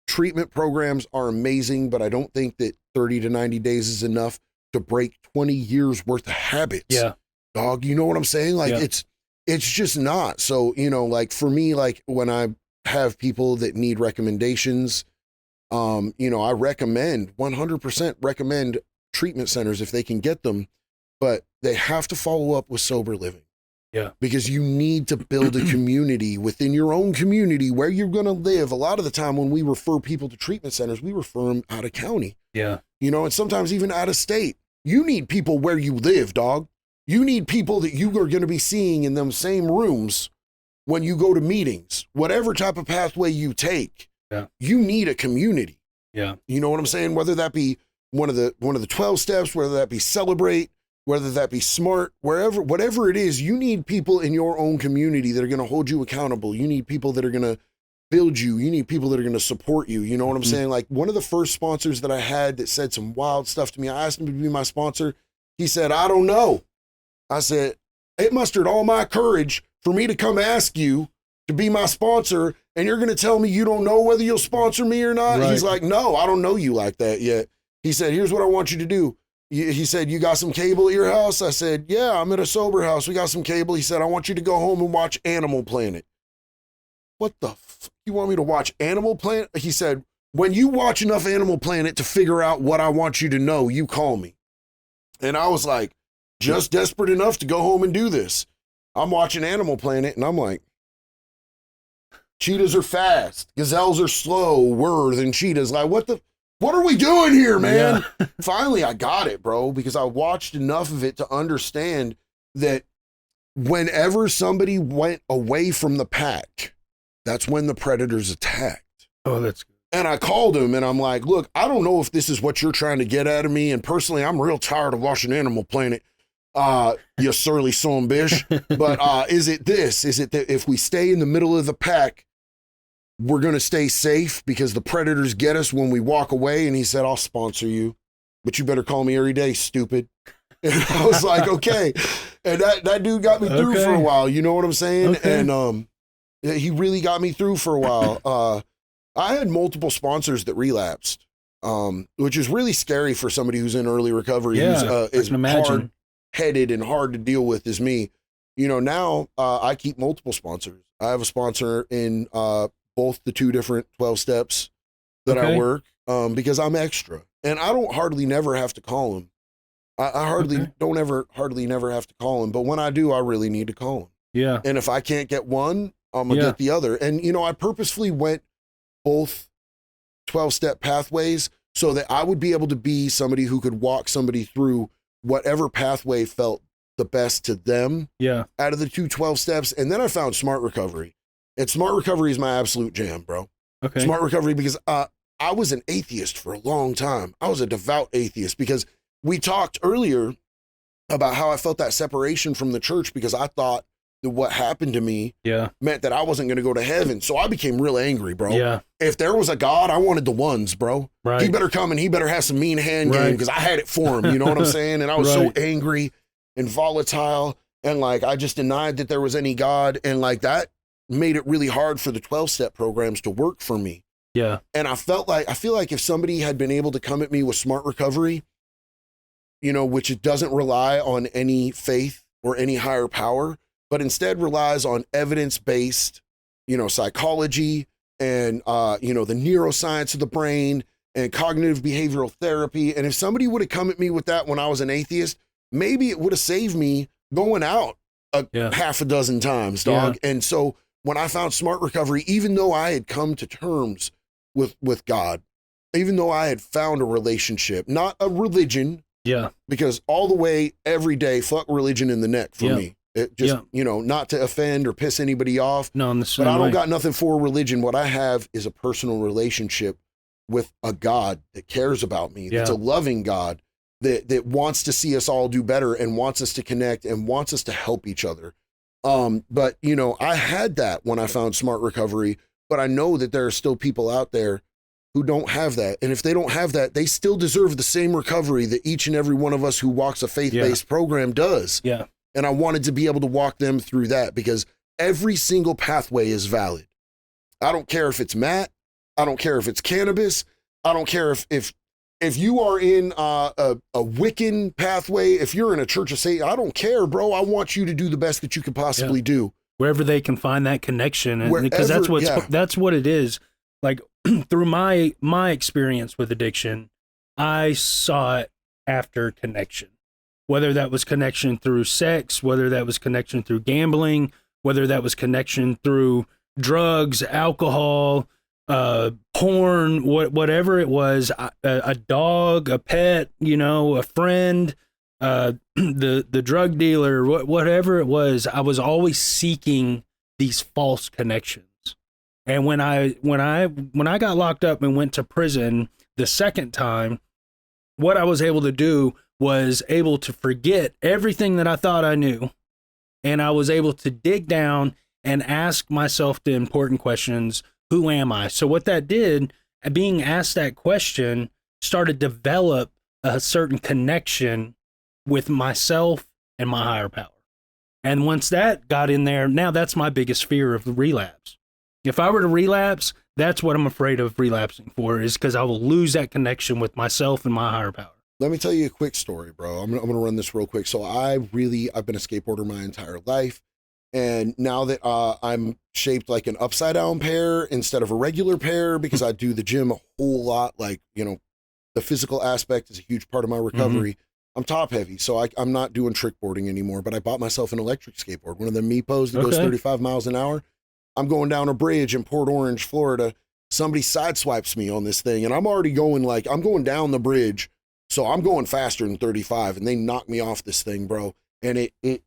treatment programs are amazing, but I don't think that 30 to 90 days is enough to break 20 years worth of habits. Yeah. Dog, you know what I'm saying? Like it's just not. So, you know, like for me, like when I have people that need recommendations, you know, I 100% recommend treatment centers if they can get them, but they have to follow up with sober living. Yeah. Because you need to build a community within your own community where you're going to live. A lot of the time when we refer people to treatment centers, we refer them out of county. Yeah. You know, and sometimes even out of state. You need people where you live, dog. You need people that you are going to be seeing in them same rooms when you go to meetings, whatever type of pathway you take. Yeah. You need a community. Yeah. You know what I'm saying? Whether that be one of the 12 steps, whether that be celebrate, whether that be smart, whatever it is, you need people in your own community that are going to hold you accountable. You need people that are going to build you. You need people that are going to support you. You know what I'm saying? Like one of the first sponsors that I had that said some wild stuff to me, I asked him to be my sponsor. He said, I don't know. I said, it mustered all my courage for me to come ask you to be my sponsor, and you're going to tell me you don't know whether you'll sponsor me or not? Right. He's like, no, I don't know you like that yet. He said, here's what I want you to do. He said, you got some cable at your house? I said, yeah, I'm at a sober house. We got some cable. He said, I want you to go home and watch Animal Planet. What the you want me to watch Animal Planet? He said, when you watch enough Animal Planet to figure out what I want you to know, you call me. And I was like, just desperate enough to go home and do this. I'm watching Animal Planet and I'm like, cheetahs are fast, gazelles are slower than cheetahs. Like, what are we doing here, man? Yeah. Finally, I got it, bro, because I watched enough of it to understand that whenever somebody went away from the pack, that's when the predators attacked. Oh, that's good. And I called him and I'm like, look, I don't know if this is what you're trying to get out of me. And personally, I'm real tired of watching Animal Planet. You surly son bish. But is it this? Is it that if we stay in the middle of the pack, we're going to stay safe because the predators get us when we walk away? And he said, I'll sponsor you, but you better call me every day, stupid. And I was like, okay. And that dude got me through for a while. You know what I'm saying? Okay. And he really got me through for a while. I had multiple sponsors that relapsed, which is really scary for somebody who's in early recovery, who's as hard-headed and hard to deal with as me. You know, now I keep multiple sponsors. I have a sponsor in both the 2 different 12 steps that I work because I'm extra. And I don't hardly never have to call him. I hardly never have to call him. But when I do, I really need to call him. Yeah. And if I can't get one, I'm going to get the other. And, you know, I purposefully went both 12-step pathways so that I would be able to be somebody who could walk somebody through whatever pathway felt the best to them out of the 2 12 steps. And then I found Smart Recovery. And Smart Recovery is my absolute jam, bro. Okay. Smart Recovery, because I was an atheist for a long time. I was a devout atheist because we talked earlier about how I felt that separation from the church because I thought that what happened to me meant that I wasn't going to go to heaven. So I became real angry, bro. Yeah. If there was a God, I wanted the ones, bro. Right. He better come and he better have some mean hand game because I had it for him. You know what I'm saying? And I was so angry and volatile. And like, I just denied that there was any God. And like that made it really hard for the 12-step programs to work for me. Yeah. And I feel like if somebody had been able to come at me with Smart Recovery, you know, which it doesn't rely on any faith or any higher power, but instead relies on evidence-based, you know, psychology and, you know, the neuroscience of the brain and cognitive behavioral therapy. And if somebody would have come at me with that when I was an atheist, maybe it would have saved me going out half a dozen times, dog. Yeah. And so when I found Smart Recovery, even though I had come to terms with God, even though I had found a relationship, not a religion, because all the way, every day, fuck religion in the neck for me. It just, you know, not to offend or piss anybody off. No, I'm the same. But I don't got nothing for religion. What I have is a personal relationship with a God that cares about me. That's a loving God that wants to see us all do better and wants us to connect and wants us to help each other. But, you know, I had that when I found Smart Recovery, but I know that there are still people out there who don't have that. And if they don't have that, they still deserve the same recovery that each and every one of us who walks a faith-based program does. Yeah. And I wanted to be able to walk them through that because every single pathway is valid. I don't care if it's Matt. I don't care if it's cannabis. I don't care if you are in a Wiccan pathway, if you're in a Church of Satan, I don't care, bro. I want you to do the best that you can possibly do. Wherever they can find that connection. And because that's what it is. Like through my experience with addiction, I saw it after connection. Whether that was connection through sex, whether that was connection through gambling, whether that was connection through drugs, alcohol, porn, whatever it was, a dog, a pet, you know, a friend, the drug dealer, whatever it was, I was always seeking these false connections. And when I got locked up and went to prison the second time, what I was able to do was able to forget everything that I thought I knew. And I was able to dig down and ask myself the important questions. Who am I? So what that did, being asked that question, started to develop a certain connection with myself and my higher power. And once that got in there, now that's my biggest fear of the relapse. If I were to relapse, that's what I'm afraid of relapsing for, is because I will lose that connection with myself and my higher power. Let me tell you a quick story, bro. I'm going to run this real quick. So I've been a skateboarder my entire life. And now that I'm shaped like an upside down pear instead of a regular pear, because I do the gym a whole lot, like, you know, the physical aspect is a huge part of my recovery. I'm top heavy, so I'm not doing trick boarding anymore, but I bought myself an electric skateboard, one of the Mepos that goes 35 miles an hour. I'm going down a bridge in Port Orange, Florida. Somebody sideswipes me on this thing, and I'm already going I'm going down the bridge. So I'm going faster than 35, and they knock me off this thing, bro. And it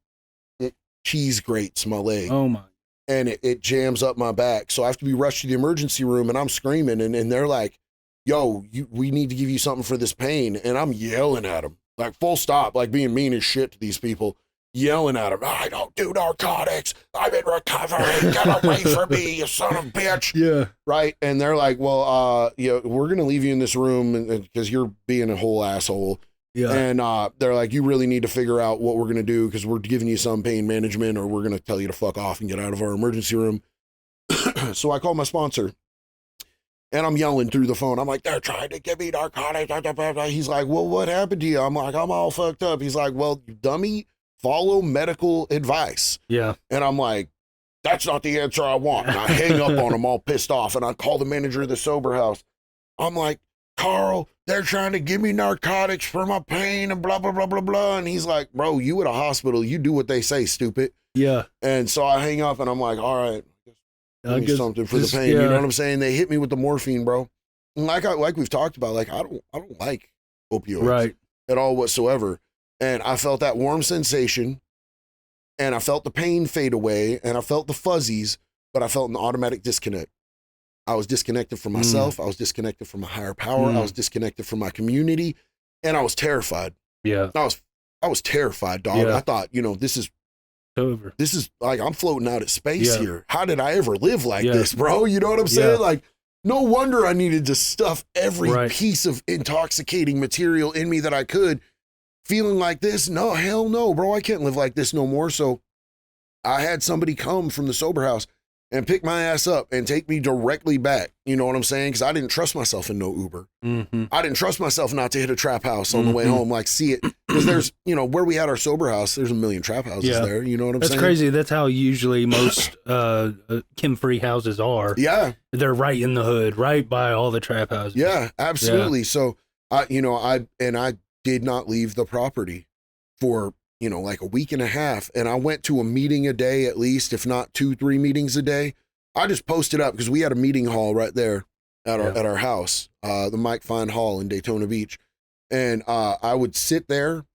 cheese grates my leg. Oh my. And it jams up my back. So I have to be rushed to the emergency room, and I'm screaming, and they're like, yo, we need to give you something for this pain. And I'm yelling at them, like full stop, like being mean as shit to these people, yelling at them. I don't do narcotics. I'm in recovery. Get away from me, you son of a bitch. Yeah. Right. And they're like, well, we're going to leave you in this room because you're being a whole asshole. Yeah. And they're like, you really need to figure out what we're going to do because we're giving you some pain management or we're going to tell you to fuck off and get out of our emergency room. So I call my sponsor and I'm yelling through the phone. I'm like, they're trying to give me narcotics. He's like, well, what happened to you? I'm like, I'm all fucked up. He's like, well, you dummy, follow medical advice. Yeah. And I'm like, that's not the answer I want. And I hang up on him all pissed off and I call the manager of the sober house. I'm like, Carl, they're trying to give me narcotics for my pain and blah, blah, blah, blah, blah. And he's like, bro, you at a hospital, you do what they say, stupid. Yeah. And so I hang up and I'm like, all right, give me something for the pain. Yeah. You know what I'm saying? They hit me with the morphine, bro. And like we've talked about, like, I don't like opioids at all whatsoever. And I felt that warm sensation and I felt the pain fade away and I felt the fuzzies, but I felt an automatic disconnect. I was disconnected from myself. I was disconnected from a higher power. I was disconnected from my community and I was terrified. Yeah. I was terrified, dog. Yeah. I thought, this is over. This is like, I'm floating out at space here. How did I ever live like Yeah. this, bro? You know what I'm saying? Yeah. Like, no wonder I needed to stuff every Right. piece of intoxicating material in me that I could. Feeling like this? No, hell no, bro. I can't live like this no more. So I had somebody come from the sober house and pick my ass up and take me directly back. You know what I'm saying? Because I didn't trust myself in no Uber. Mm-hmm. I didn't trust myself not to hit a trap house on the way home, like see it. Because there's, where we had our sober house, there's a million trap houses there. You know what I'm saying? That's crazy. That's how usually most chem-free houses are. Yeah. They're right in the hood, right by all the trap houses. Yeah, absolutely. So, I did not leave the property for, like a week and a half. And I went to a meeting a day, at least, if not 2-3 meetings a day. I just posted up because we had a meeting hall right there at our house, the Mike Fine Hall in Daytona Beach. And I would sit there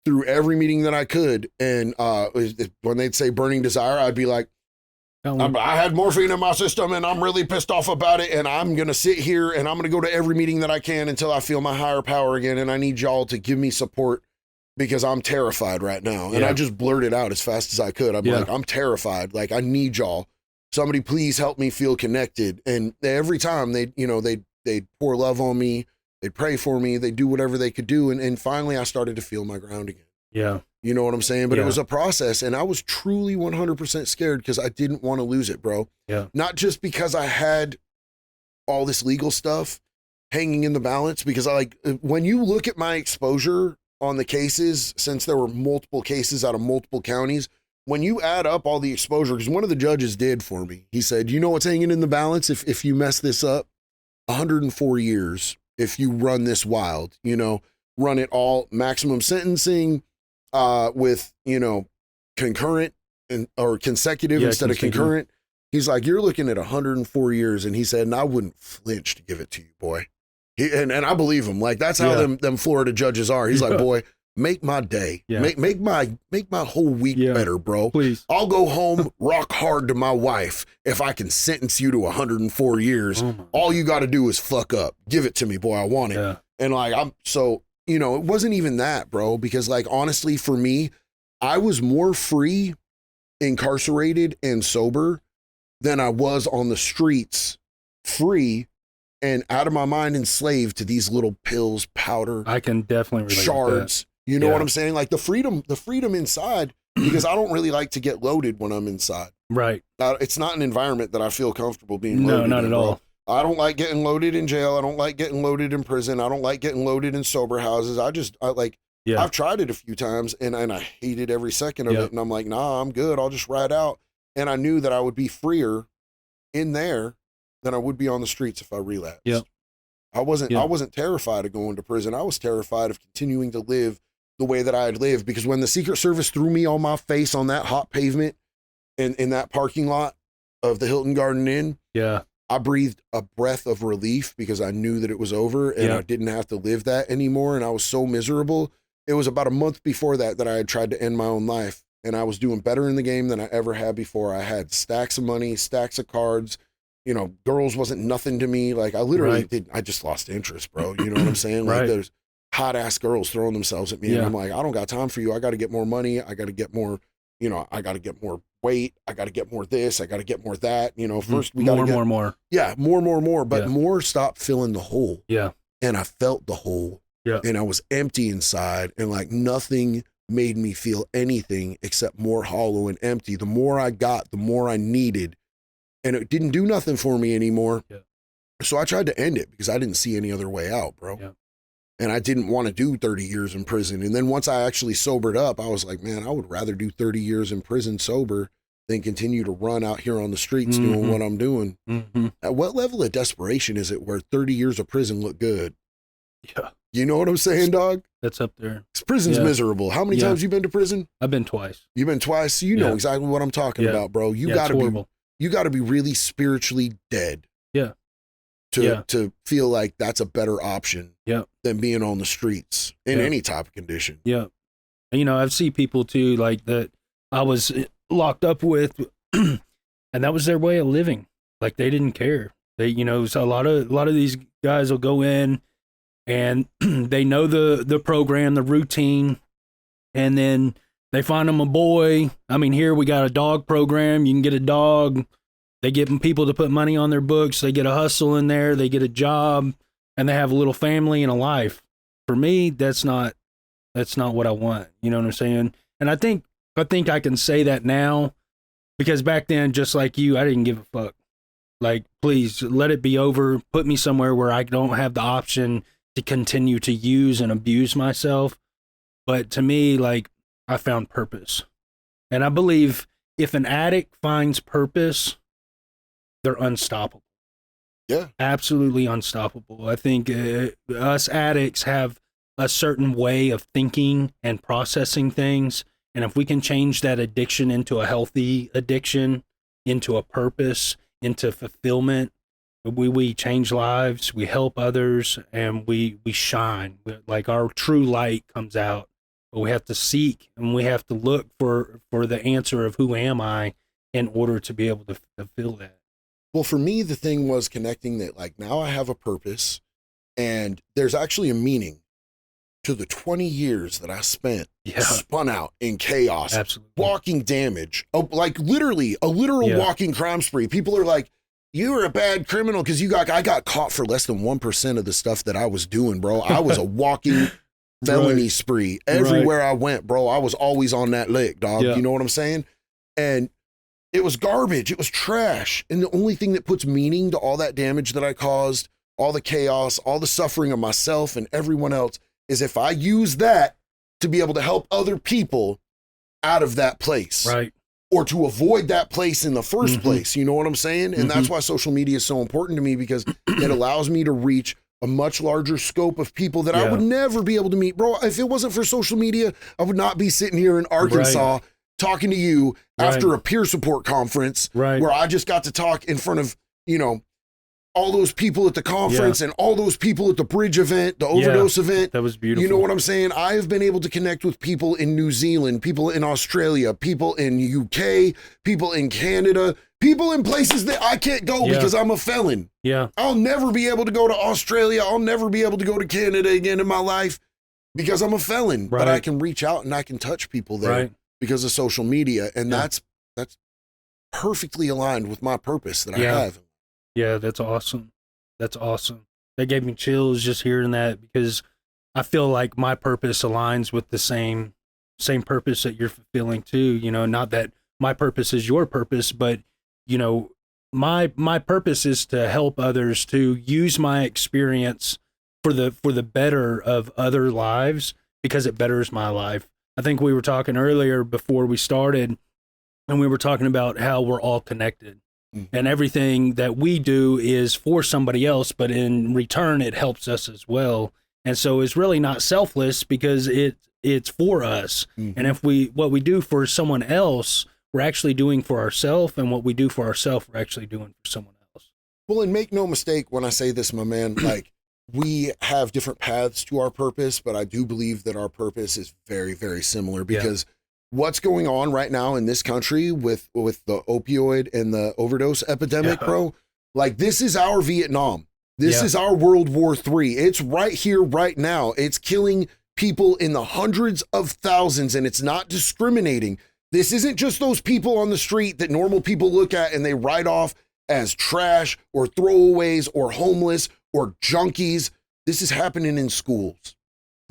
through every meeting that I could. And when they'd say burning desire, I'd be like, I had morphine in my system and I'm really pissed off about it. And I'm going to sit here and I'm going to go to every meeting that I can until I feel my higher power again. And I need y'all to give me support because I'm terrified right now. And I just blurted out as fast as I could. I'm like, I'm terrified. Like, I need y'all. Somebody please help me feel connected. And every time they'd pour love on me. They'd pray for me. They'd do whatever they could do. And finally I started to feel my ground again. Yeah. You know what I'm saying? But it was a process and I was truly 100% scared because I didn't want to lose it, bro. Yeah. Not just because I had all this legal stuff hanging in the balance, because when you look at my exposure on the cases, since there were multiple cases out of multiple counties, when you add up all the exposure, because one of the judges did for me, he said, you know what's hanging in the balance if you mess this up? 104 years if you run this wild, run it all maximum sentencing with, concurrent or consecutive instead of concurrent. He's like, you're looking at 104 years. And he said, and I wouldn't flinch to give it to you, boy. And I believe him. Like, that's how them Florida judges are. He's like, boy, make my day. Yeah. Make my whole week better, bro. Please. I'll go home, rock hard to my wife if I can sentence you to 104 years. All you got to do is fuck up. Give it to me, boy. I want it. Yeah. And like, it wasn't even that, bro, because like, honestly, for me, I was more free, incarcerated and sober than I was on the streets, free and out of my mind enslaved to these little pills, powder. I can definitely relate shards. You know what I'm saying? Like the freedom inside, because I don't really like to get loaded when I'm inside. Right. It's not an environment that I feel comfortable being loaded in. No, not at all. I don't like getting loaded in jail. I don't like getting loaded in prison. I don't like getting loaded in sober houses. I've tried it a few times and I hated every second of it. And I'm like, nah, I'm good. I'll just ride out. And I knew that I would be freer in there than I would be on the streets if I relapsed. Yeah. I wasn't terrified of going to prison. I was terrified of continuing to live the way that I had lived, because when the Secret Service threw me on my face on that hot pavement in that parking lot of the Hilton Garden Inn, I breathed a breath of relief because I knew that it was over and I didn't have to live that anymore. And I was so miserable. It was about a month before that I had tried to end my own life, and I was doing better in the game than I ever had before. I had stacks of money, stacks of cards. Girls wasn't nothing to me. Like I literally I just lost interest, bro. You know what I'm saying? Like there's hot ass girls throwing themselves at me. And I'm like, I don't got time for you. I got to get more money. I got to get more, I got to get more weight. I got to get more this. I got to get more that. First we got to get more. Yeah. More. But more stopped filling the hole. Yeah. And I felt the hole Yeah. And I was empty inside, and like nothing made me feel anything except more hollow and empty. The more I got, the more I needed, and it didn't do nothing for me anymore. Yeah. So I tried to end it because I didn't see any other way out, bro. Yeah. And I didn't want to do 30 years in prison. And then once I actually sobered up, I was like, man, I would rather do 30 years in prison sober than continue to run out here on the streets doing what I'm doing. At what level of desperation is it where 30 years of prison look good? Yeah. You know what I'm saying, dog? That's up there. Prison's miserable. How many times you been to prison? I've been twice. You've been twice? So you know exactly what I'm talking about, bro. You gotta be really spiritually dead. Yeah. To feel like that's a better option than being on the streets in any type of condition. Yeah. And, you know, I've seen people too, like that I was locked up with, and that was their way of living. Like they didn't care. They, you know, so a lot of these guys will go in and they know the program, the routine, and then they find them a boy. I mean, here we got a dog program. You can get a dog. They get people to put money on their books. They get a hustle in there. They get a job, and they have a little family and a life. For me, that's not what I want. You know what I'm saying? And I think I can say that now because back then, just like you, I didn't give a fuck. Like, please let it be over. Put me somewhere where I don't have the option to continue to use and abuse myself. But to me, like, I found purpose. And I believe if an addict finds purpose, they're unstoppable. Yeah. Absolutely unstoppable. I think us addicts have a certain way of thinking and processing things. And if we can change that addiction into a healthy addiction, into a purpose, into fulfillment, we change lives, we help others, and we shine. Like our true light comes out. But we have to seek and we have to look for the answer of who am I in order to be able to fulfill that. Well, for me, the thing was connecting that, like, now I have a purpose and there's actually a meaning to the 20 years that I spent spun out in chaos, walking damage, like literally a literal walking crime spree. People are like, you were a bad criminal because I got caught for less than 1% of the stuff that I was doing, bro. I was a walking felony spree. Everywhere I went, bro, I was always on that lick, dog. You know what I'm saying? And it was garbage. It was trash. And the only thing that puts meaning to all that damage that I caused, all the chaos, all the suffering of myself and everyone else is if I use that to be able to help other people out of that place. Right. Or to avoid that place in the first place. You know what I'm saying? And that's why social media is so important to me because it allows me to reach a much larger scope of people that I would never be able to meet. Bro, if it wasn't for social media, I would not be sitting here in Arkansas talking to you after a peer support conference where I just got to talk in front of, you know, all those people at the conference and all those people at the bridge event, the overdose event. That was beautiful. You know what I'm saying? I have been able to connect with people in New Zealand, people in Australia, people in UK, people in Canada, people in places that I can't go because I'm a felon. Yeah. I'll never be able to go to Australia. I'll never be able to go to Canada again in my life because I'm a felon. But I can reach out and I can touch people there because of social media. And that's perfectly aligned with my purpose that I have. Yeah, that's awesome. That's awesome. That gave me chills just hearing that because I feel like my purpose aligns with the same purpose that you're fulfilling too. You know, not that my purpose is your purpose, but you know, my purpose is to help others, to use my experience for the better of other lives because it betters my life. I think we were talking earlier before we started, and we were talking about how we're all connected. And everything that we do is for somebody else, but in return, it helps us as well. And so it's really not selfless because it's for us. And if what we do for someone else, we're actually doing for ourselves, and what we do for ourselves, we're actually doing for someone else. Well, and make no mistake when I say this, my man, like we have different paths to our purpose, but I do believe that our purpose is very, very similar because what's going on right now in this country with the opioid and the overdose epidemic, bro, like this is our Vietnam. This is our World War III. It's right here, right now. It's killing people in the hundreds of thousands, and it's not discriminating. This isn't just those people on the street that normal people look at and they write off as trash or throwaways or homeless or junkies. This is happening in schools.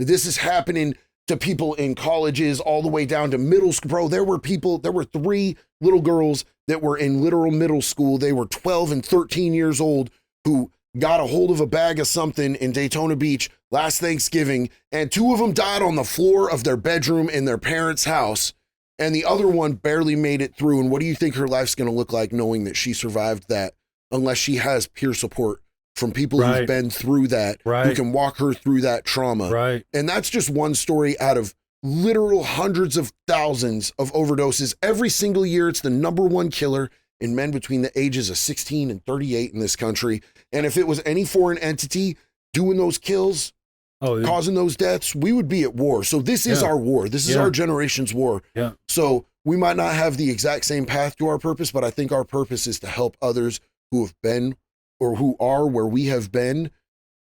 This is happening to people in colleges all the way down to middle school. Bro, there were 3 little girls that were in literal middle school. They were 12 and 13 years old who got a hold of a bag of something in Daytona Beach last Thanksgiving, and 2 of them died on the floor of their bedroom in their parents' house, and the other one barely made it through. And what do you think her life's going to look like knowing that she survived that, unless she has peer support from people who've been through that, who can walk her through that trauma? Right. And that's just one story out of literal hundreds of thousands of overdoses. Every single year, it's the #1 killer in men between the ages of 16 and 38 in this country. And if it was any foreign entity doing those kills, causing those deaths, we would be at war. So this is our war. This is our generation's war. Yeah. So we might not have the exact same path to our purpose, but I think our purpose is to help others who have been or who are where we have been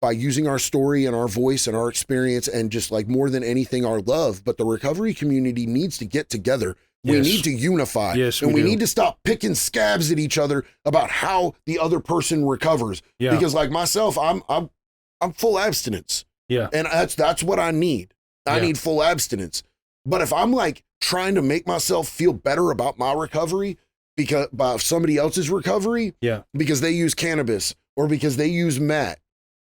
by using our story and our voice and our experience and just like more than anything, our love. But the recovery community needs to get together. We need to unify. Yes, and we do. need to stop picking scabs at each other about how the other person recovers. Yeah. Because like myself, I'm full abstinence. Yeah. And that's what I need. I need full abstinence. But if I'm like trying to make myself feel better about my recovery because by somebody else's recovery, because they use cannabis or because they use meth,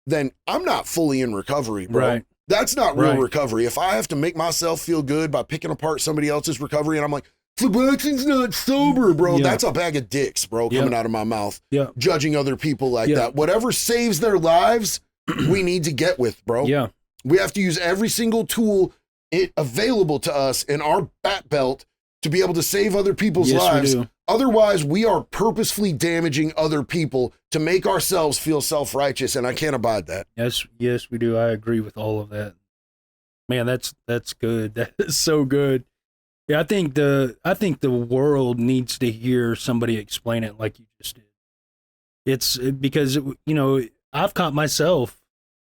then I'm not fully in recovery, bro. Right. That's not real recovery. If I have to make myself feel good by picking apart somebody else's recovery and I'm like, Sebastian's not sober, bro. That's a bag of dicks, bro, coming out of my mouth. Judging other people like that. Whatever saves their lives, we need to get with, bro. Yeah. We have to use every single tool available to us in our bat belt to be able to save other people's lives. We do. Otherwise, we are purposefully damaging other people to make ourselves feel self-righteous, and I can't abide that. Yes, we do. I agree with all of that. Man, that's good. That is so good. Yeah, I think the world needs to hear somebody explain it like you just did. It's because, I've caught myself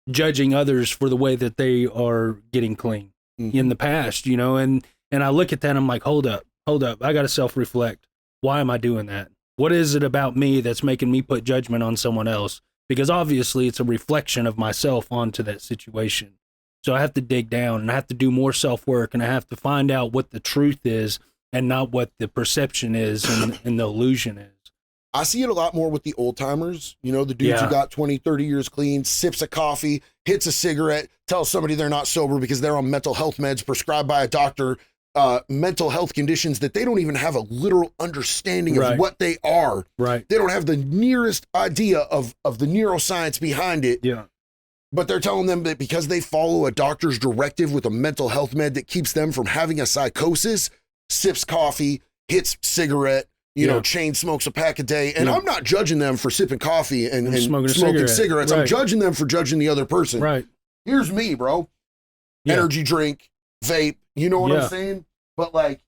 judging others for the way that they are getting clean in the past, and I look at that and I'm like, hold up. I got to self-reflect. Why am I doing that? What is it about me that's making me put judgment on someone else? Because obviously it's a reflection of myself onto that situation. So I have to dig down and I have to do more self-work and I have to find out what the truth is and not what the perception is and the illusion is. I see it a lot more with the old timers, the dudes who got 20, 30 years clean, sips a coffee, hits a cigarette, tells somebody they're not sober because they're on mental health meds prescribed by a doctor, mental health conditions that they don't even have a literal understanding of what they are. Right. They don't have the nearest idea of the neuroscience behind it. Yeah. But they're telling them that because they follow a doctor's directive with a mental health med that keeps them from having a psychosis, sips coffee, hits cigarette, chain smokes a pack a day. And I'm not judging them for sipping coffee and smoking cigarettes. Right. I'm judging them for judging the other person. Right. Here's me, bro. Energy drink, vape, you know what I'm saying? But like,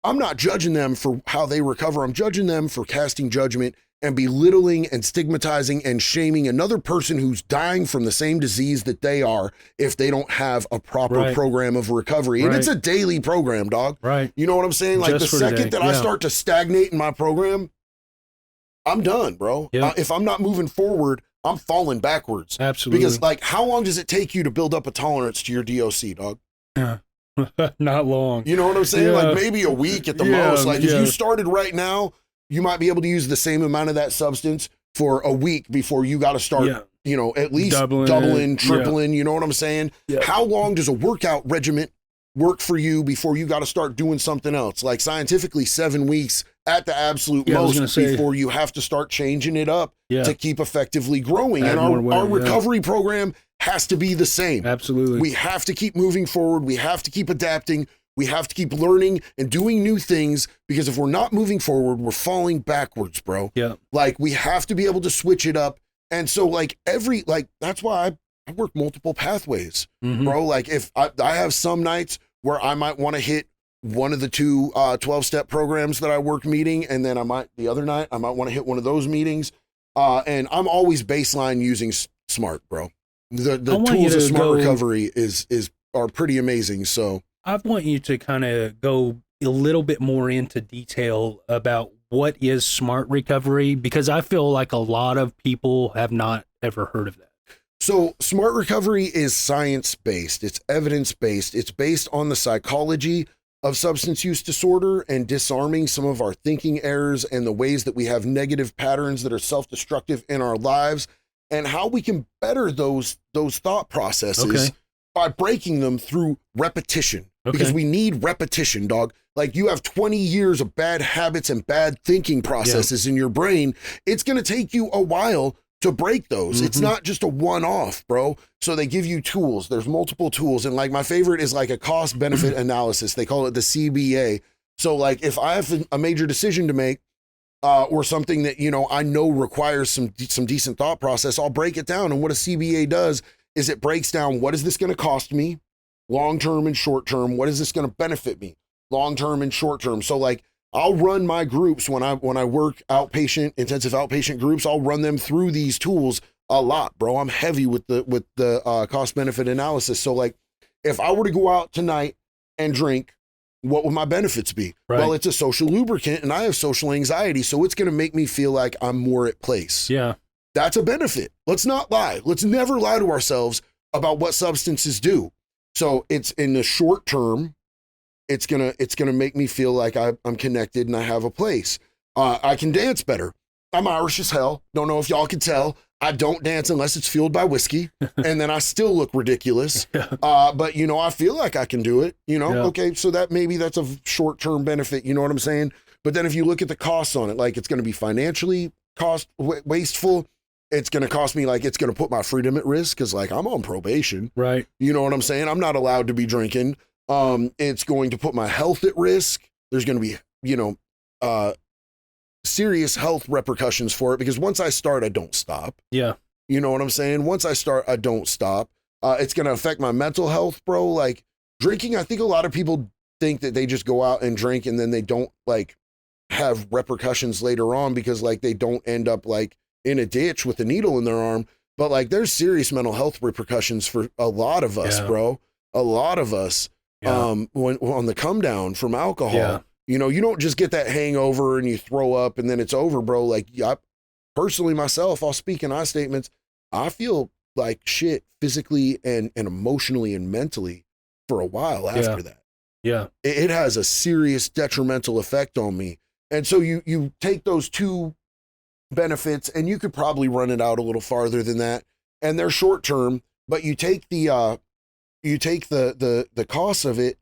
I'm not judging them for how they recover. I'm judging them for casting judgment and belittling and stigmatizing and shaming another person who's dying from the same disease that they are if they don't have a proper program of recovery. And it's a daily program, dog. Right. You know what I'm saying? Like the second that I start to stagnate in my program, I'm done, bro. If I'm not moving forward, I'm falling backwards. Absolutely. Because like, how long does it take you to build up a tolerance to your DOC, dog? Not long. You know what I'm saying? Like maybe a week at the most. Like if you started right now, you might be able to use the same amount of that substance for a week before you got to start, at least doubling, tripling, you know what I'm saying? Yeah. How long does a workout regimen work for you before you got to start doing something else? Like scientifically 7 weeks at the absolute most before you have to start changing it up to keep effectively growing. And our recovery program has to be the same. Absolutely. We have to keep moving forward. We have to keep adapting. We have to keep learning and doing new things because if we're not moving forward, we're falling backwards, bro. Yeah. Like we have to be able to switch it up. And so like that's why I work multiple pathways, bro. Like if I have some nights where I might want to hit one of the two 12-step programs that I work meeting. And then the other night, I might want to hit one of those meetings. And I'm always baseline using SMART, bro. The tools of SMART recovery are pretty amazing. So I want you to kind of go a little bit more into detail about what is SMART recovery, because I feel like a lot of people have not ever heard of that. So smart recovery is science-based. It's evidence-based. It's based on the psychology of substance use disorder and disarming some of our thinking errors and the ways that we have negative patterns that are self-destructive in our lives and how we can better those thought processes by breaking them through repetition. Because we need repetition, dog. Like you have 20 years of bad habits and bad thinking processes in your brain. It's going to take you a while to break those. It's not just a one-off, bro. So they give you tools. There's multiple tools. And like my favorite is like a cost benefit analysis. They call it the CBA. So like if I have a major decision to make or something that, you know, I know requires some decent thought process, I'll break it down. And what a CBA does is it breaks down, what is this going to cost me long-term and short-term? What is this going to benefit me long-term and short-term? So like I'll run my groups when I work intensive outpatient groups, I'll run them through these tools a lot, bro. I'm heavy with the cost benefit analysis. So like if I were to go out tonight and drink, what would my benefits be? Right. Well, it's a social lubricant and I have social anxiety. So it's going to make me feel like I'm more at place. Yeah. That's a benefit. Let's not lie. Let's never lie to ourselves about what substances do. So it's in the short term, it's gonna make me feel like I'm connected and I have a place. I can dance better. I'm Irish as hell. Don't know if y'all can tell. I don't dance unless it's fueled by whiskey, and then I still look ridiculous. But you know, I feel like I can do it. You know, okay, so that's a short-term benefit. You know what I'm saying? But then if you look at the costs on it, like it's going to be financially wasteful. It's going to cost me, like it's going to put my freedom at risk because like I'm on probation. Right. You know what I'm saying? I'm not allowed to be drinking. It's going to put my health at risk. There's going to be, you know, serious health repercussions for it because once I start, I don't stop. Yeah. You know what I'm saying? Once I start, I don't stop. It's going to affect my mental health, bro. Like drinking, I think a lot of people think that they just go out and drink and then they don't like have repercussions later on because like they don't end up like in a ditch with a needle in their arm. But like there's serious mental health repercussions for a lot of us, bro. A lot of us. When on the come down from alcohol, you know, you don't just get that hangover and you throw up and then it's over, bro. Like I personally myself, I'll speak in I statements. I feel like shit physically and emotionally and mentally for a while after that. Yeah. It has a serious detrimental effect on me. And so you take those two benefits and you could probably run it out a little farther than that. And they're short term, but you take the costs of it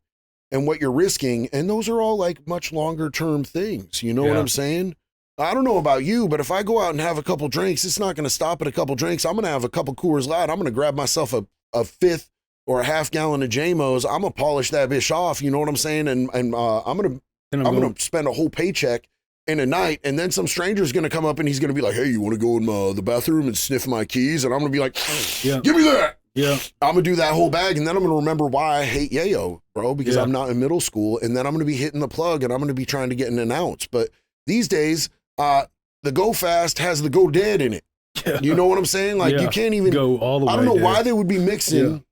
and what you're risking, and those are all like much longer term things. You know what I'm saying? I don't know about you, but if I go out and have a couple drinks, it's not going to stop at a couple drinks. I'm going to have a couple Coors Light. I'm going to grab myself a fifth or a half gallon of JMOs. I'm going to polish that bitch off. You know what I'm saying? And I'm going to spend a whole paycheck in a night, and then some stranger's going to come up and he's going to be like, hey, you want to go in the bathroom and sniff my keys? And I'm going to be like, give me that. Yeah. I'm going to do that whole bag, and then I'm going to remember why I hate yayo, bro, because I'm not in middle school, and then I'm going to be hitting the plug, and I'm going to be trying to get an ounce. But these days, the Go Fast has the Go Dead in it. Yeah. You know what I'm saying? Like, you can't even go all the way. I don't know why they would be mixing.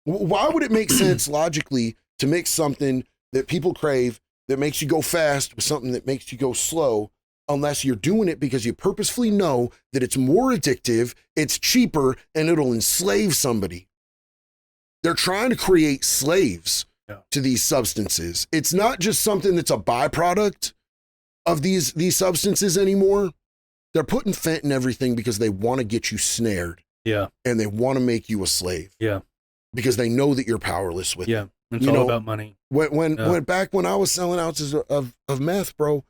Yeah. Why would it make sense logically to mix something that people crave that makes you go fast with something that makes you go slow? Unless you're doing it because you purposefully know that it's more addictive, it's cheaper, and it'll enslave somebody. They're trying to create slaves to these substances. It's not just something that's a byproduct of these substances anymore. They're putting fent in everything because they want to get you snared. Yeah. And they want to make you a slave. Yeah. Because they know that you're powerless with it. It's all about money. When back when I was selling ounces of meth, bro,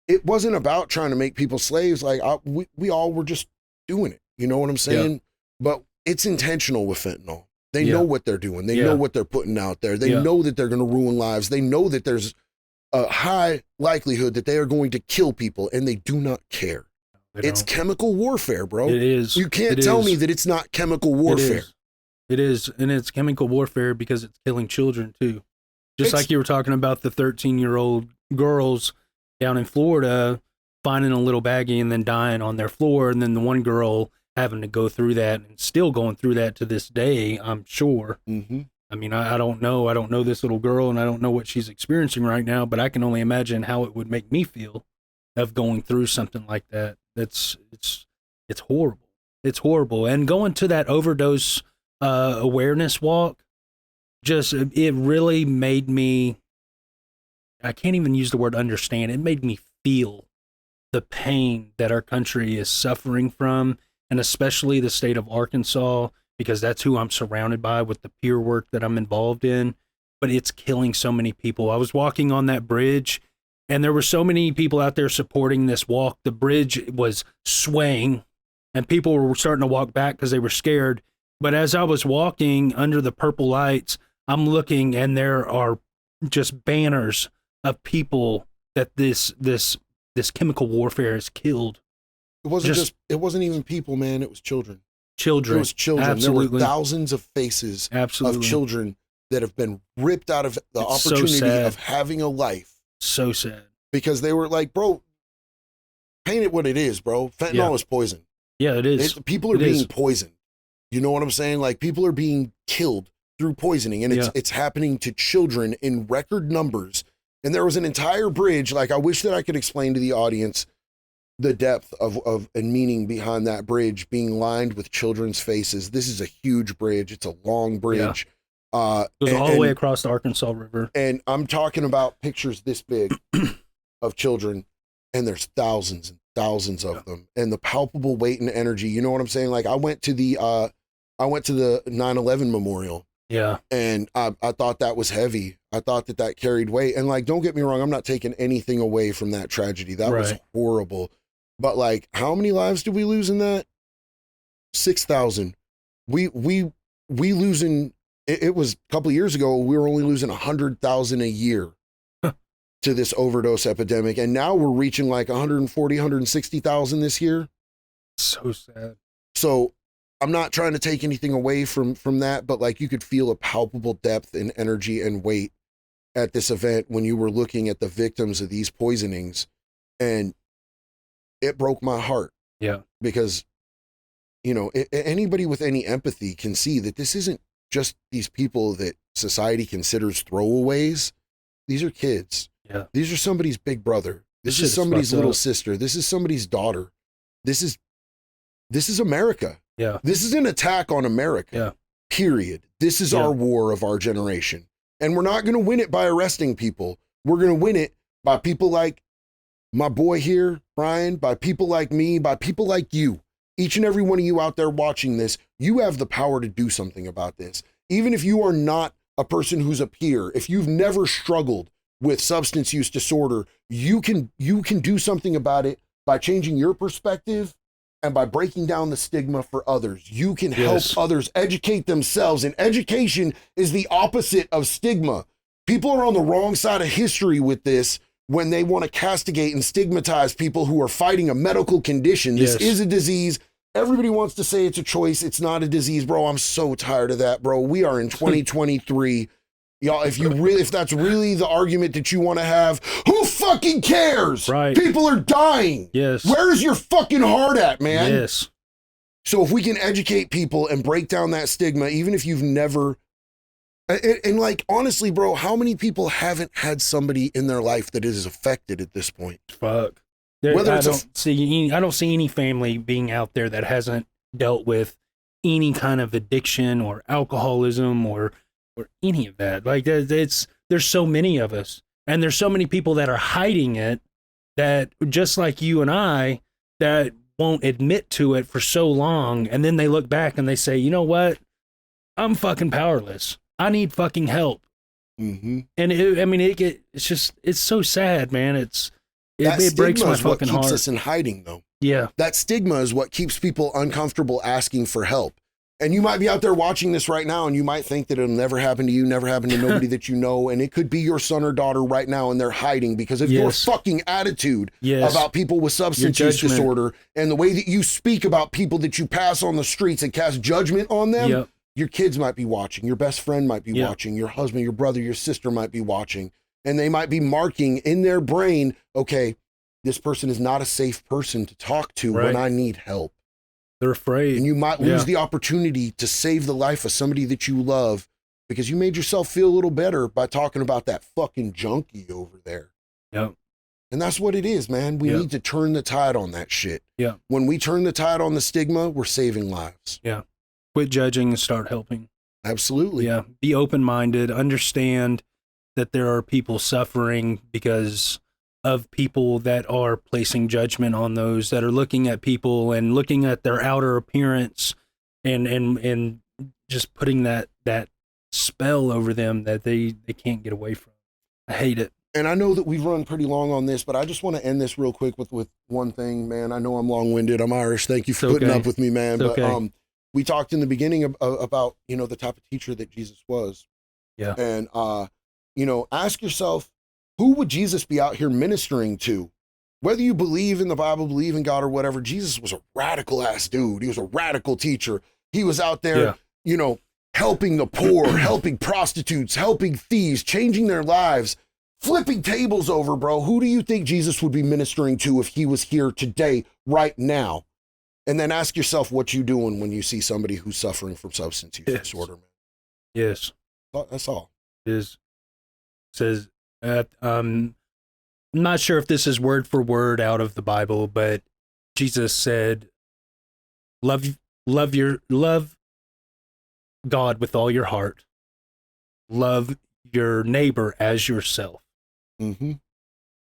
it wasn't about trying to make people slaves. Like we all were just doing it. You know what I'm saying? Yeah. But it's intentional with fentanyl. They know what they're doing. They know what they're putting out there. They know that they're going to ruin lives. They know that there's a high likelihood that they are going to kill people, and they do not care. It's chemical warfare, bro. It is. You can't tell me that it's not chemical warfare. It is. And it's chemical warfare because it's killing children too. Just like you were talking about the 13-year-old girls down in Florida finding a little baggie and then dying on their floor, and then the one girl having to go through that and still going through that to this day, I'm sure. Mm-hmm. I mean, I don't know. I don't know this little girl, and I don't know what she's experiencing right now, but I can only imagine how it would make me feel of going through something like that. It's horrible. It's horrible. And going to that overdose awareness walk, just it really made me, I can't even use the word understand. It made me feel the pain that our country is suffering from, and especially the state of Arkansas, because that's who I'm surrounded by with the peer work that I'm involved in. But it's killing so many people. I was walking on that bridge, and there were so many people out there supporting this walk. The bridge was swaying, and people were starting to walk back because they were scared. But as I was walking under the purple lights, I'm looking, and there are just banners of people that this chemical warfare has killed. It wasn't even people, man. It was children. Children. It was children. Absolutely. There were thousands of faces Absolutely. of children that have been ripped out of the It's opportunity so of having a life. So sad. Because they were like, bro, paint it what it is, bro. Fentanyl is poison. Yeah, it is. People are being poisoned. You know what I'm saying? Like, people are being killed through poisoning, and it's happening to children in record numbers. And there was an entire bridge. Like, I wish that I could explain to the audience the depth of and meaning behind that bridge being lined with children's faces. This is a huge bridge. It's a long bridge. Yeah. It goes all the way across the Arkansas River. And I'm talking about pictures this big of children, and there's thousands and thousands of them, and the palpable weight and energy. You know what I'm saying? Like, I went to the 9/11 memorial. Yeah. And I thought that was heavy. I thought that carried weight. And like, don't get me wrong, I'm not taking anything away from that tragedy. That was horrible. But like, how many lives did we lose in that? 6,000. We losing, it was a couple of years ago, we were only losing 100,000 a year to this overdose epidemic. And now we're reaching like 140, 160,000 this year. So sad. So I'm not trying to take anything away from that, but like, you could feel a palpable depth and energy and weight at this event when you were looking at the victims of these poisonings, and it broke my heart. Yeah. Because, you know, anybody with any empathy can see that this isn't just these people that society considers throwaways. These are kids. Yeah. These are somebody's big brother. This is somebody's little sister. This is somebody's daughter. This is America. Yeah. This is an attack on America. Yeah. Period. This is our war of our generation. And we're not going to win it by arresting people. We're going to win it by people like my boy here, Brian, by people like me, by people like you. Each and every one of you out there watching this, you have the power to do something about this. Even if you are not a person who's a peer, if you've never struggled with substance use disorder, you can do something about it by changing your perspective and by breaking down the stigma for others. You can help others educate themselves, and education is the opposite of stigma. People are on the wrong side of history with this when they want to castigate and stigmatize people who are fighting a medical condition. This is a disease. Everybody wants to say it's a choice. It's not a disease, bro. I'm so tired of that, bro. We are in 2023. Y'all, if that's really the argument that you want to have, who fucking cares? Right. People are dying. Yes. Where is your fucking heart at, man? Yes. So if we can educate people and break down that stigma, even if you've never, and like, honestly, bro, how many people haven't had somebody in their life that is affected at this point? Fuck. I don't see any family being out there that hasn't dealt with any kind of addiction or alcoholism or any of that. Like, there's so many of us, and there's so many people that are hiding it, that just like you and I, that won't admit to it for so long, and then they look back and they say, you know what, I'm fucking powerless, I need fucking help. And it's so sad, man. It breaks my fucking heart. That keeps us in hiding, though. Yeah. That stigma is what keeps people uncomfortable asking for help. And you might be out there watching this right now, and you might think that it'll never happen to you, never happen to nobody that you know. And it could be your son or daughter right now, and they're hiding because of your fucking attitude about people with substance use disorder, and the way that you speak about people that you pass on the streets and cast judgment on them. Yep. Your kids might be watching. Your best friend might be watching. Your husband, your brother, your sister might be watching. And they might be marking in their brain, okay, this person is not a safe person to talk to when I need help. They're afraid. And you might lose the opportunity to save the life of somebody that you love because you made yourself feel a little better by talking about that fucking junkie over there. Yep. And that's what it is, man. We need to turn the tide on that shit. Yeah. When we turn the tide on the stigma, we're saving lives. Yeah. Quit judging and start helping. Absolutely. Yeah. Be open-minded. Understand that there are people suffering because of people that are placing judgment on those, that are looking at people and looking at their outer appearance and just putting that spell over them that they can't get away from. I hate it. And I know that we've run pretty long on this, but I just want to end this real quick with one thing, man. I know I'm long-winded. I'm Irish. Thank you for putting up with me, man. It's but we talked in the beginning about, you know, the type of teacher that Jesus was. Yeah. And, you know, ask yourself, who would Jesus be out here ministering to? Whether you believe in the Bible, believe in God or whatever, Jesus was a radical ass dude. He was a radical teacher. He was out there, you know, helping the poor, helping prostitutes, helping thieves, changing their lives, flipping tables over, bro. Who do you think Jesus would be ministering to if he was here today, right now? And then ask yourself what you doing when you see somebody who's suffering from substance use disorder, man. Yes. That's all. It says, I'm not sure if this is word for word out of the Bible, but Jesus said, love God with all your heart. Love your neighbor as yourself. Mm-hmm.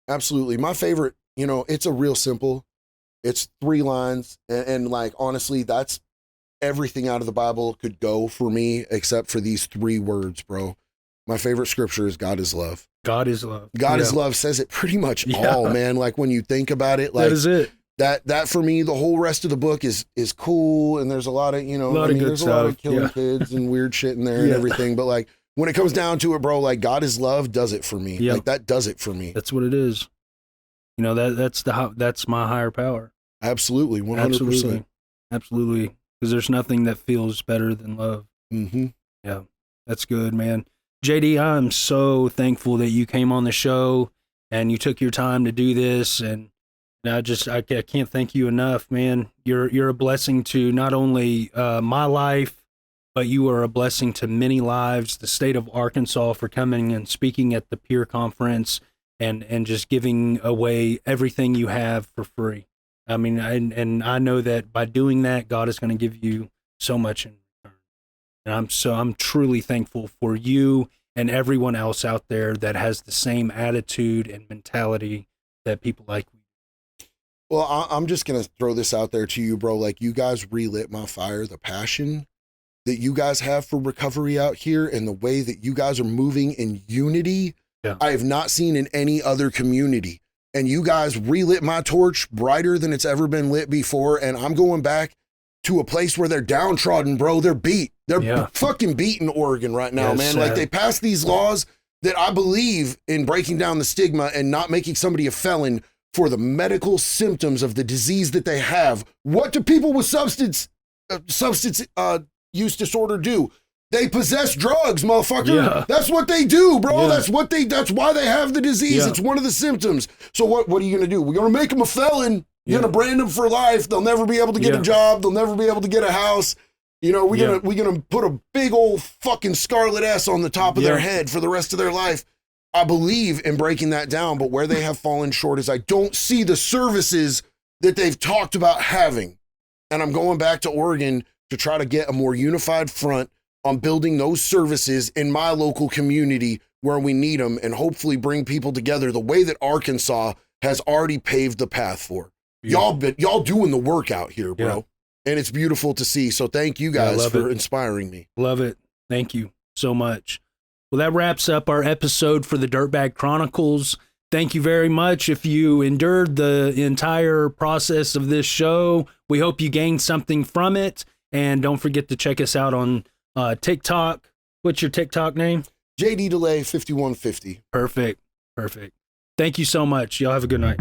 Absolutely. My favorite, you know, it's a real simple, it's 3 lines. And like, honestly, that's everything out of the Bible could go for me, except for these 3 words, bro. My favorite scripture is God is love. God is love. God is love says it pretty much all, man. Like when you think about it, like that is it. That for me, the whole rest of the book is cool. And there's a lot of, you know, there's a lot of killing kids and weird shit in there and everything. But like, when it comes down to it, bro, like God is love does it for me. Yep. Like that does it for me. That's what it is. You know, that's my higher power. Absolutely. 100%. Absolutely. Because there's nothing that feels better than love. Mm-hmm. Yeah. That's good, man. JD, I'm so thankful that you came on the show and you took your time to do this. And I can't thank you enough, man. You're a blessing to not only my life, but you are a blessing to many lives, the state of Arkansas, for coming and speaking at the peer conference and just giving away everything you have for free. I mean, and I know that by doing that, God is going to give you so much in return. And I'm truly thankful for you and everyone else out there that has the same attitude and mentality that people like. Well, I'm just going to throw this out there to you, bro. Like, you guys relit my fire, the passion that you guys have for recovery out here and the way that you guys are moving in unity. Yeah. I have not seen in any other community. And you guys relit my torch brighter than it's ever been lit before. And I'm going back to a place where they're downtrodden, bro. They're beat. They're fucking beat in Oregon right now, man. Like, they passed these laws that I believe in breaking down the stigma and not making somebody a felon for the medical symptoms of the disease that they have. What do people with substance use disorder do? They possess drugs, motherfucker. Yeah. That's what they do, bro. Yeah. That's why they have the disease. Yeah. It's one of the symptoms. So what are you gonna do? We're gonna make them a felon. You're gonna brand them for life. They'll never be able to get a job. They'll never be able to get a house. You know, we're gonna put a big old fucking scarlet S on the top of their head for the rest of their life. I believe in breaking that down, but where they have fallen short is I don't see the services that they've talked about having. And I'm going back to Oregon to try to get a more unified front on building those services in my local community where we need them and hopefully bring people together the way that Arkansas has already paved the path for. Y'all doing the work out here, bro. Yeah. And it's beautiful to see. So thank you guys for inspiring me. Love it. Thank you so much. Well, that wraps up our episode for the Dirtbag Chronicles. Thank you very much. If you endured the entire process of this show, we hope you gained something from it. And don't forget to check us out on TikTok. What's your TikTok name? JD Delay 5150. Perfect. Thank you so much. Y'all have a good night.